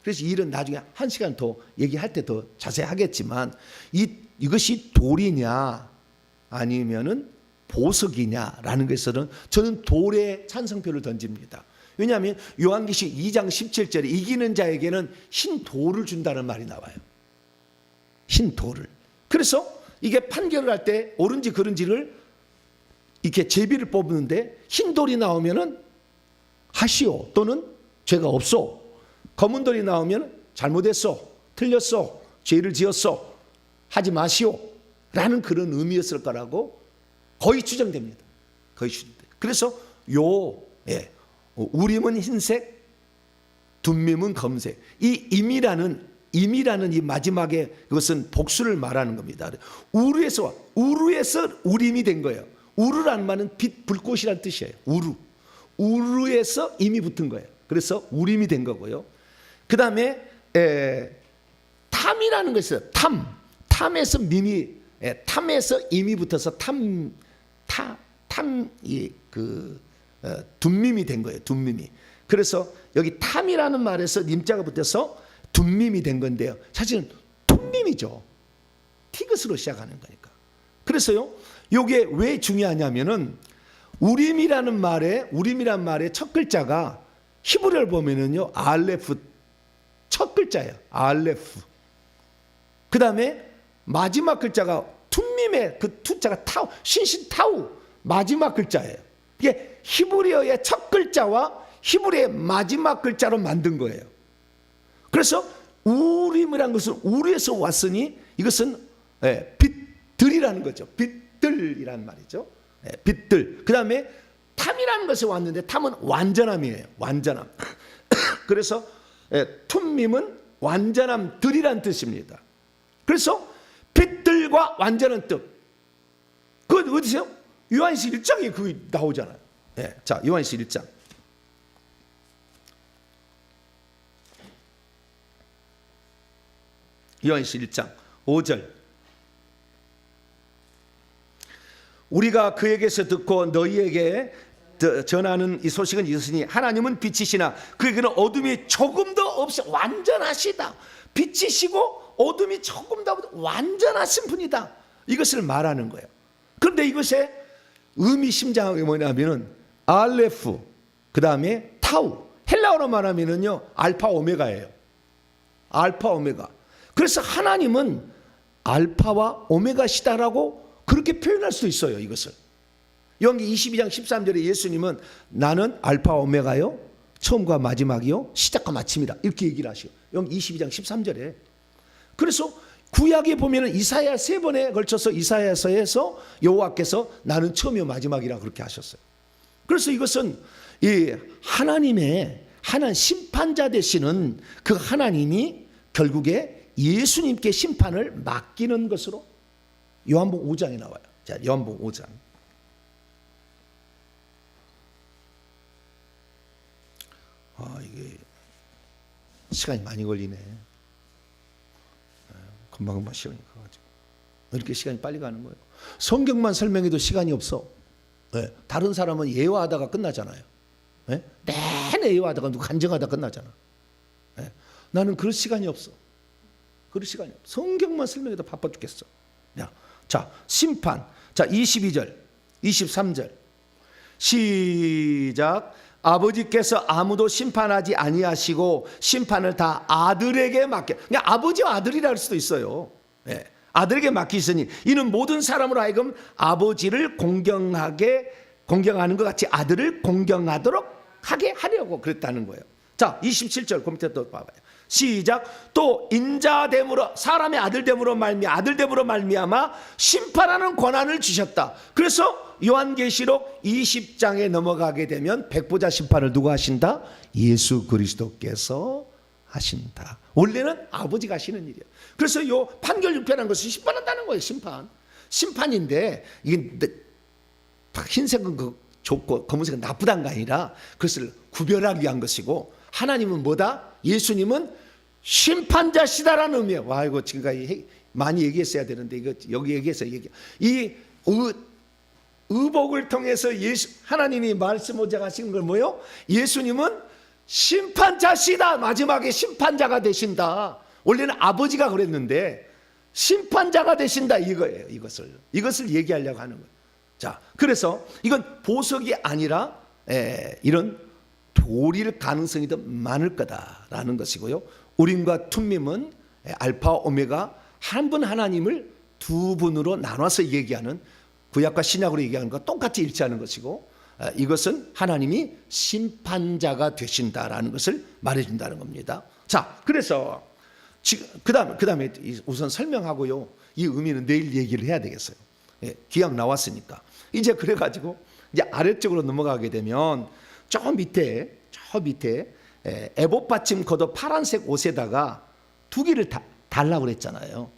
그래서 이 일은 나중에 한 시간 더 얘기할 때 더 자세히 하겠지만 이것이 돌이냐 아니면은 보석이냐라는 것에서는 저는 돌에 찬성표를 던집니다. 왜냐하면 요한계시록 2장 17절에 이기는 자에게는 흰 돌을 준다는 말이 나와요. 흰 돌을. 그래서 이게 판결을 할 때 옳은지 그른지를 이렇게 제비를 뽑는데 흰 돌이 나오면은 하시오 또는 죄가 없소. 검은 돌이 나오면 잘못했어, 틀렸어, 죄를 지었어, 하지 마시오 라는 그런 의미였을 거라고 거의 추정됩니다. 거의 추정돼요. 그래서 우림은 흰색, 둠밈은 검색. 이 임이라는 이 마지막에 그것은 복수를 말하는 겁니다. 우르에서 우림이 된 거예요. 우르라는 말은 빛, 불꽃이라는 뜻이에요. 우르에서 임이 붙은 거예요. 그래서 우림이 된 거고요. 그 다음에 탐이라는 것이 있어요. 탐에서 탐에서 임이 붙어서 둠밈이 된 거예요. 둠밈이. 그래서 여기 탐이라는 말에서 님자가 붙어서 둠밈이 된 건데요. 사실은 툼밈이죠. 티귿으로 시작하는 거니까. 그래서요, 이게 왜 중요하냐면은 우림이라는 말의 첫 글자가 히브리어를 보면은요 알레프 첫 글자예요. 알레프. 그 다음에 마지막 글자가 툼밈의 그 투자가 타우, 신신 타우 마지막 글자예요. 이게 히브리어의 첫 글자와 히브리어의 마지막 글자로 만든 거예요. 그래서 우림이라는 것은 우리에서 왔으니 이것은 빛들이라는 거죠. 빛들이라는 말이죠. 빛들. 그 다음에 탐이라는 것이 왔는데 탐은 완전함이에요. 완전함. 그래서 툼밈은 완전함 들이란 뜻입니다. 그래서 빛들과 완전한 뜻. 그건 어디세요? 요한일서 1장에 그게 나오잖아요. 자, 요한일서 1장. 요한일서 1장 5절. 우리가 그에게서 듣고 너희에게 전하는 이 소식은 이것이니 하나님은 빛이시나 그에게는 어둠이 조금도 없이 완전하시다. 빛이시고 어둠이 조금도 없이 완전하신 분이다. 이것을 말하는 거예요. 그런데 이것에 의미 심장이 뭐냐면은 알레프, 그 다음에 타우. 헬라어로 말하면은요 알파 오메가예요. 알파 오메가. 그래서 하나님은 알파와 오메가시다라고 그렇게 표현할 수도 있어요. 이것을 요한계시록 22장 13절에 예수님은 나는 알파 오메가요, 처음과 마지막이요, 시작과 마침이다, 이렇게 얘기를 하시고 요한계시록 22장 13절에. 그래서 구약에 보면은 이사야 3번에 걸쳐서 이사야서에서 여호와께서 나는 처음이요 마지막이라 그렇게 하셨어요. 그래서 이것은 이 하나님의 하나님 심판자 되시는 그 하나님이 결국에 예수님께 심판을 맡기는 것으로 요한복음 5장에 나와요. 자, 요한복음 5장. 이게 시간이 많이 걸리네. 금방금방 시간이 가가지고 이렇게 시간이 빨리 가는 거예요. 성경만 설명해도 시간이 없어. 네. 다른 사람은 예화하다가 끝나잖아요. 네? 내내 예화하다가 누구 간증하다 끝나잖아. 네. 나는 그럴 시간이 없어. 그럴 시간이 없어. 성경만 설명해도 바빠 죽겠어. 자, 심판. 자, 22절, 23절. 시작. 아버지께서 아무도 심판하지 아니하시고 심판을 다 아들에게 맡겨. 그냥 아버지와 아들이라 할 수도 있어요. 네. 아들에게 맡기시니 이는 모든 사람으로 하여금 아버지를 공경하는 것 같이 아들을 공경하도록 하게 하려고 그랬다는 거예요. 자, 27절 그 밑에 또 봐봐요. 시작. 또 인자됨으로 사람의 아들됨으로 말미암아 심판하는 권한을 주셨다. 그래서 요한계시록 20장에 넘어가게 되면 백보자 심판을 누가 하신다? 예수 그리스도께서 하신다. 원래는 아버지가 하시는 일이에요. 그래서 요 판결유편한 것을 심판한다는 거예요. 심판인데 이게 흰색은 좋고 검은색은 나쁘다는 게 아니라 그것을 구별하기 위한 것이고, 하나님은 뭐다? 예수님은 심판자시다라는 의미예요. 와, 이거 지금까지 많이 얘기했어야 되는데 이거 여기 얘기해서 이 의복을 통해서 하나님이 말씀하신 걸 뭐요? 예수님은 심판자시다. 마지막에 심판자가 되신다. 원래는 아버지가 그랬는데 심판자가 되신다, 이거예요. 이것을 얘기하려고 하는 거예요. 자, 그래서 이건 보석이 아니라 이런 돌일 가능성이 더 많을 거다라는 것이고요. 우림과 툼밈은 알파 오메가 한 분 하나님을 두 분으로 나눠서 얘기하는, 구약과 신약으로 얘기하는 것과 똑같이 일치하는 것이고, 이것은 하나님이 심판자가 되신다라는 것을 말해준다는 겁니다. 자, 그래서 그 다음에 우선 설명하고요. 이 의미는 내일 얘기를 해야 되겠어요. 기약 나왔으니까. 이제 그래가지고 이제 아래쪽으로 넘어가게 되면 저 밑에 에봇 받침 겉옷 파란색 옷에다가 두 개를 달라고 그랬잖아요.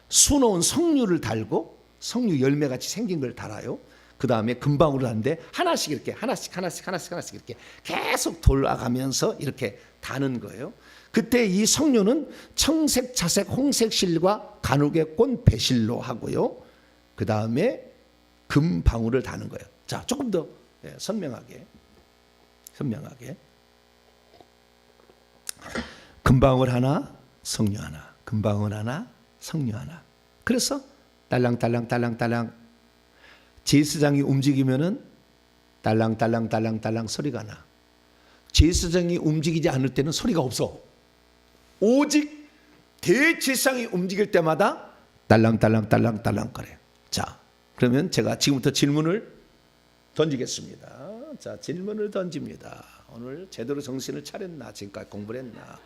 수놓은 석류를 달고 석류 열매같이 생긴 걸 달아요. 그 다음에 금방울을 하는데 하나씩 이렇게 하나씩 이렇게 계속 돌아가면서 이렇게 다는 거예요. 그때 이 석류는 청색, 자색, 홍색 실과 간혹의 꽃 배실로 하고요. 그 다음에 금방울을 다는 거예요. 자, 조금 더 선명하게. 금방울 하나, 석류 하나. 금방울 하나, 석류 하나. 그래서 딸랑딸랑 제사장이 움직이면은 딸랑딸랑 소리가 나. 제사장이 움직이지 않을 때는 소리가 없어. 오직 대제사장이 움직일 때마다 딸랑딸랑 거려. 자, 그러면 제가 지금부터 질문을 던지겠습니다. 자, 질문을 던집니다. 오늘 제대로 정신을 차렸나? 지금까지 공부를 했나?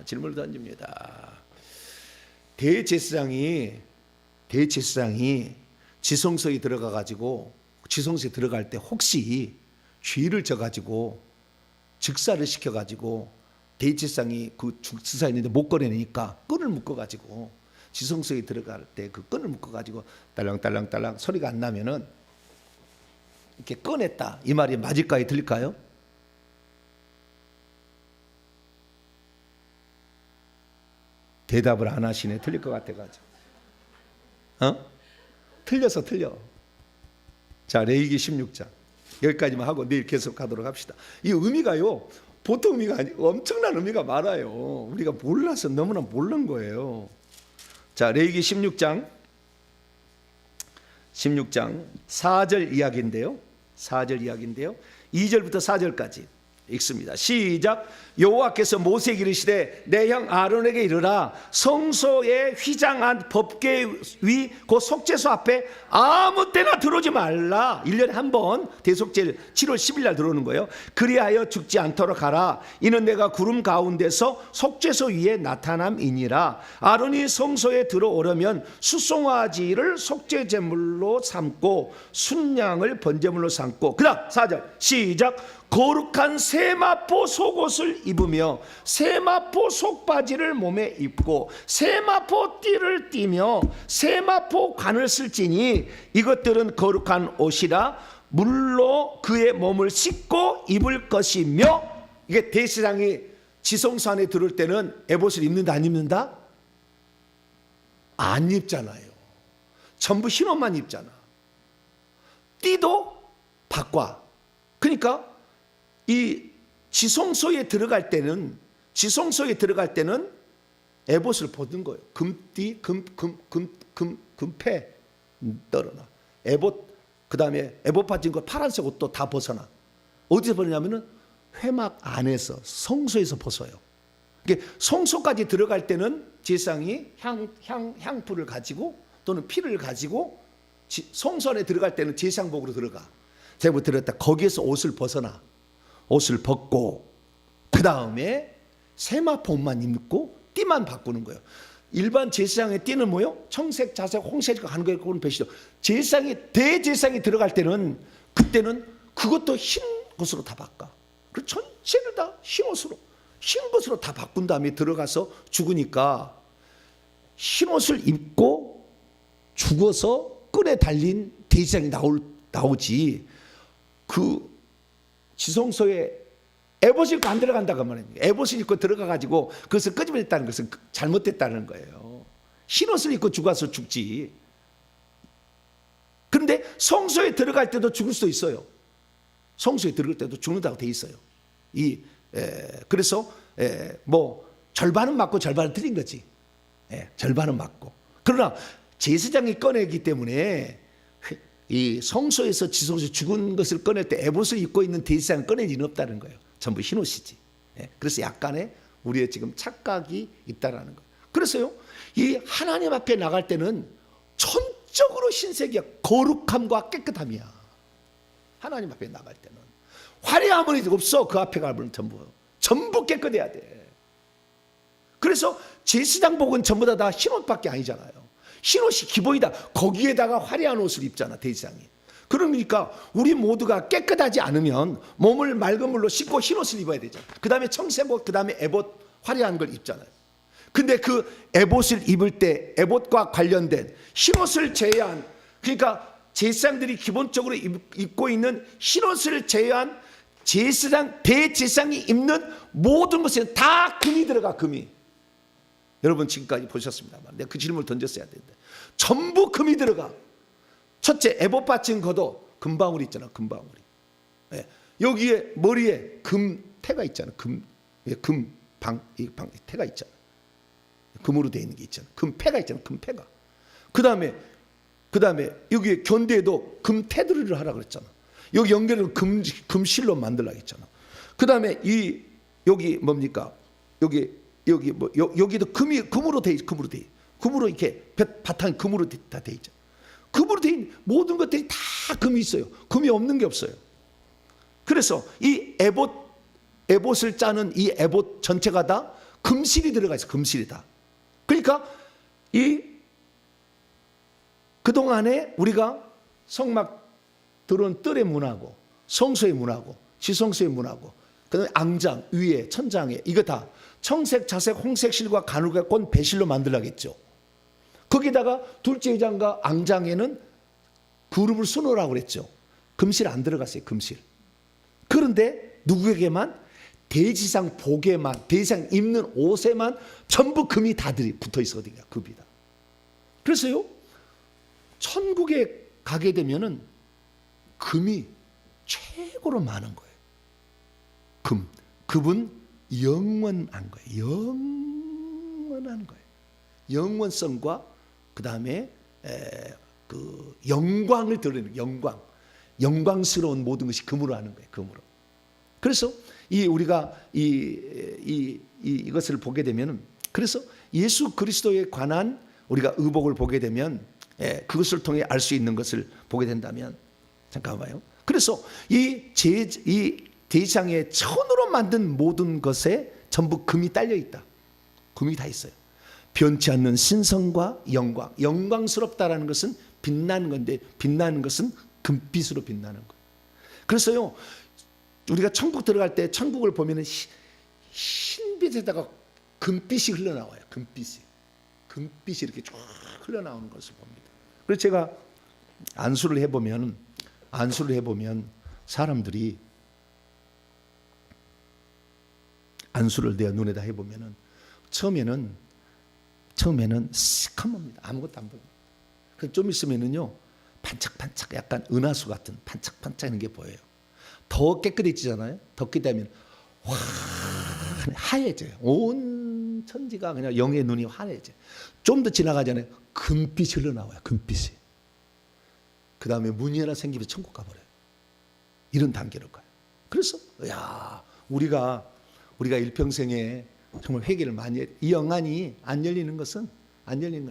질문을 던집니다. 대제사장이 지성소에 들어갈 때 혹시 죄를 져가지고 즉사를 시켜가지고 대제사장이 그 즉사 있는데 못 꺼내니까 끈을 묶어가지고 지성소에 들어갈 때 그 끈을 묶어가지고 딸랑딸랑 소리가 안 나면은 이렇게 꺼냈다, 이 말이 맞을까요? 들릴까요? 대답을 안 하시네. 틀릴 것 같아가지고. 틀려. 자, 레위기 16장 여기까지만 하고 내일 계속하도록 합시다. 이 의미가요, 보통 의미가 아니고 엄청난 의미가 많아요. 우리가 몰라서 너무나 모르는 거예요. 자, 레위기 16장 16장 4절 이야기인데요. 4절 이야기인데요. 2절부터 4절까지 읽습니다. 시작. 여호와께서 모세에게 이르시되 내 형 아론에게 이르라 성소의 휘장한 법궤 위 그 속죄소 앞에 아무 때나 들어오지 말라. 1년에 한 번 대속죄일 7월 10일 날 들어오는 거예요. 그리하여 죽지 않도록 하라. 이는 내가 구름 가운데서 속죄소 위에 나타남이니라. 아론이 성소에 들어오려면 수송아지를 속죄제물로 삼고 순양을 번제물로 삼고 그다음 4절 시작. 거룩한 세마포 속옷을 입으며 세마포 속바지를 몸에 입고 세마포 띠를 띠며 세마포 관을 쓸지니 이것들은 거룩한 옷이라. 물로 그의 몸을 씻고 입을 것이며. 이게 대제사장이 지성소 안에 들어올 때는 에봇을 입는다 안 입는다? 안 입잖아요. 전부 흰 옷만 입잖아. 띠도 바꿔. 그러니까 이 지성소에 들어갈 때는 에봇을 벗는 거예요. 금띠, 금패 떨어놔. 에봇, 그 다음에 에봇 받은 거 파란색 옷도 다 벗어나. 어디서 벗냐면은 회막 안에서 성소에서 벗어요. 그러니까 성소까지 들어갈 때는 제사장이 향불을 가지고 또는 피를 가지고 성소 안에 들어갈 때는 제사장복으로 들어가. 제복 들었다. 거기에서 옷을 벗어나. 옷을 벗고 그 다음에 세마포 옷만 입고 띠만 바꾸는 거예요. 일반 제사장의 띠는 뭐요? 청색, 자색, 홍색 하는 거예요. 그건 배시죠. 대제사장이 들어갈 때는 그때는 그것도 흰 것으로 다 바꿔. 그 전체를 다 흰 것으로 다 바꾼 다음에 들어가서 죽으니까 흰 옷을 입고 죽어서 끈에 달린 대제사장이 나오지. 그 지성소에 에봇을 입고 안 들어간다고 말합니다. 에봇을 입고 들어가가지고 그것을 끄집어냈다는 것은 잘못됐다는 거예요. 흰 옷을 입고 죽어서 죽지. 그런데 성소에 들어갈 때도 죽을 수도 있어요. 성소에 들어갈 때도 죽는다고 돼 있어요. 그래서 뭐 절반은 맞고 절반은 틀린 거지. 절반은 맞고. 그러나 제사장이 꺼내기 때문에 이 성소에서 지성소에 죽은 것을 꺼낼 때 에봇을 입고 있는 대제사장은 꺼낼 일은 없다는 거예요. 전부 흰옷이지. 그래서 약간의 우리의 지금 착각이 있다라는 거예요. 그래서요, 이 하나님 앞에 나갈 때는 전적으로 흰색이야. 거룩함과 깨끗함이야. 하나님 앞에 나갈 때는 화려함은 없어. 그 앞에 가면 전부 깨끗해야 돼. 그래서 제사장복은 전부 다 흰옷밖에 아니잖아요. 흰옷이 기본이다. 거기에다가 화려한 옷을 입잖아, 대제사장이. 그러니까 우리 모두가 깨끗하지 않으면 몸을 맑은 물로 씻고 흰옷을 입어야 되잖아. 그 다음에 청색옷, 그 다음에 에봇 화려한 걸 입잖아요. 근데 그 에봇을 입을 때 에봇과 관련된 흰옷을 제외한, 그러니까 제사장들이 기본적으로 입고 있는 흰옷을 제외한 대제사장이 입는 모든 것에 다 금이 들어가. 금이. 여러분 지금까지 보셨습니다만 내가 그 질문을 던졌어야 되는데 전부 금이 들어가. 첫째, 에봇 받친 거도 금방울이 있잖아. 금방울이. 여기에 머리에 금태가 있잖아. 태가 있잖아. 금으로 되어 있는 게 있잖아. 금패가 있잖아. 금패가. 그 다음에 여기에 견대에도 금테두리를 하라 그랬잖아. 여기 연결은 금실로 만들라 했잖아. 그 다음에 여기 뭡니까? 여기도 금으로 돼 있. 금으로 이렇게 바탕이 금으로 다 돼 있죠. 금으로 돼 있는 모든 것들이 다 금이 있어요. 금이 없는 게 없어요. 그래서 이 에봇을 짜는 이 에봇 전체가 다 금실이 들어가 있어. 금실이 다. 그러니까 그동안에 우리가 성막 들어온 뜰의 문하고 성소의 문하고 지성소의 문하고 그다음에 앙장 위에 천장에 이거 다 청색, 자색, 홍색 실과 가누가 꼰 배실로 만들라겠죠. 거기다가 둘째 의장과 앙장에는 그룹을 수놓으라고 그랬죠. 금실 안 들어갔어요. 금실. 그런데 누구에게만? 대지상 복에만, 대지상 입는 옷에만 전부 금이 다 붙어 있거든요. 금이다. 그래서요, 천국에 가게 되면은 금이 최고로 많은 거예요. 금은 영원한 거예요. 영원한 거예요. 영원성과 그 다음에 그 영광을 드러내는 영광스러운 모든 것이 금으로 하는 거예요. 금으로. 그래서 우리가 이것을 보게 되면은, 그래서 예수 그리스도에 관한 우리가 의복을 보게 되면, 그것을 통해 알 수 있는 것을 보게 된다면, 잠깐만요. 그래서 이 대장의 천으로 만든 모든 것에 전부 금이 딸려 있다. 금이 다 있어요. 변치 않는 신성과 영광스럽다라는 것은 빛나는 건데, 빛나는 것은 금빛으로 빛나는 거예요. 그래서요, 우리가 천국 들어갈 때 천국을 보면은 흰빛에다가 금빛이 흘러나와요. 금빛이 이렇게 쫙 흘러나오는 것을 봅니다. 그래서 제가 안수를 해보면 사람들이 안수를 내 눈에다 해보면은 처음에는 시커멉니다. 아무것도 안 보여요. 좀 있으면은요, 반짝반짝, 약간 은하수 같은 반짝반짝하는 게 보여요. 더 깨끗해지잖아요. 더 깨끗하면 하얘져요. 온 천지가 그냥 영의 눈이 환해져요. 좀 더 지나가잖아요. 금빛이 흘러나와요. 금빛이. 그 다음에 문이 하나 생기면 천국 가버려요. 이런 단계로 가요. 그래서 우리가 일평생에 정말 회개를 많이 해요. 이 영안이 안 열리는 것은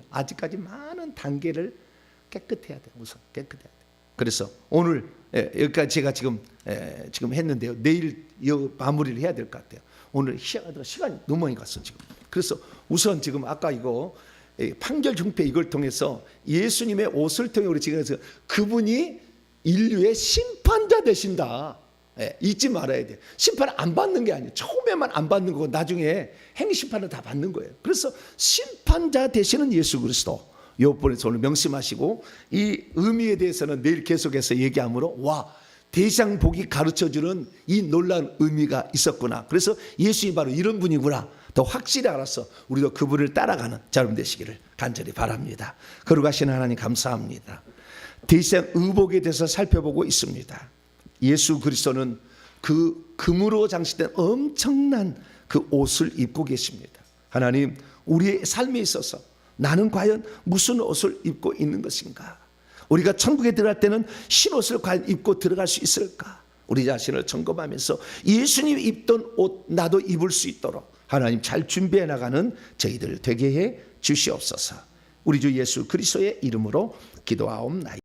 아직까지 많은 단계를 깨끗해야 돼요. 우선 깨끗해야 돼요. 그래서 오늘 여기까지 제가 지금 했는데요. 내일 마무리를 해야 될 것 같아요. 오늘 시간이 너무 많이 갔어 지금. 그래서 우선 지금 아까 이거 판결 중패 이걸 통해서 예수님의 옷을 통해 우리 지금 그분이 인류의 심판자 되신다. 잊지 말아야 돼요. 심판 안 받는 게 아니에요. 처음에만 안 받는 거고 나중에 행심판을 다 받는 거예요. 그래서 심판자 되시는 예수 그리스도, 요번에서 오늘 명심하시고, 이 의미에 대해서는 내일 계속해서 얘기하므로 대장복이 가르쳐주는 이 놀라운 의미가 있었구나. 그래서 예수님이 바로 이런 분이구나 더 확실히 알아서 우리도 그분을 따라가는 여러분 되시기를 간절히 바랍니다. 거룩하신 하나님 감사합니다. 대장 의복에 대해서 살펴보고 있습니다. 예수 그리스도는 그 금으로 장식된 엄청난 그 옷을 입고 계십니다. 하나님, 우리의 삶에 있어서 나는 과연 무슨 옷을 입고 있는 것인가? 우리가 천국에 들어갈 때는 흰 옷을 과연 입고 들어갈 수 있을까? 우리 자신을 점검하면서 예수님이 입던 옷 나도 입을 수 있도록 하나님 잘 준비해 나가는 저희들 되게 해 주시옵소서. 우리 주 예수 그리스도의 이름으로 기도하옵나이다.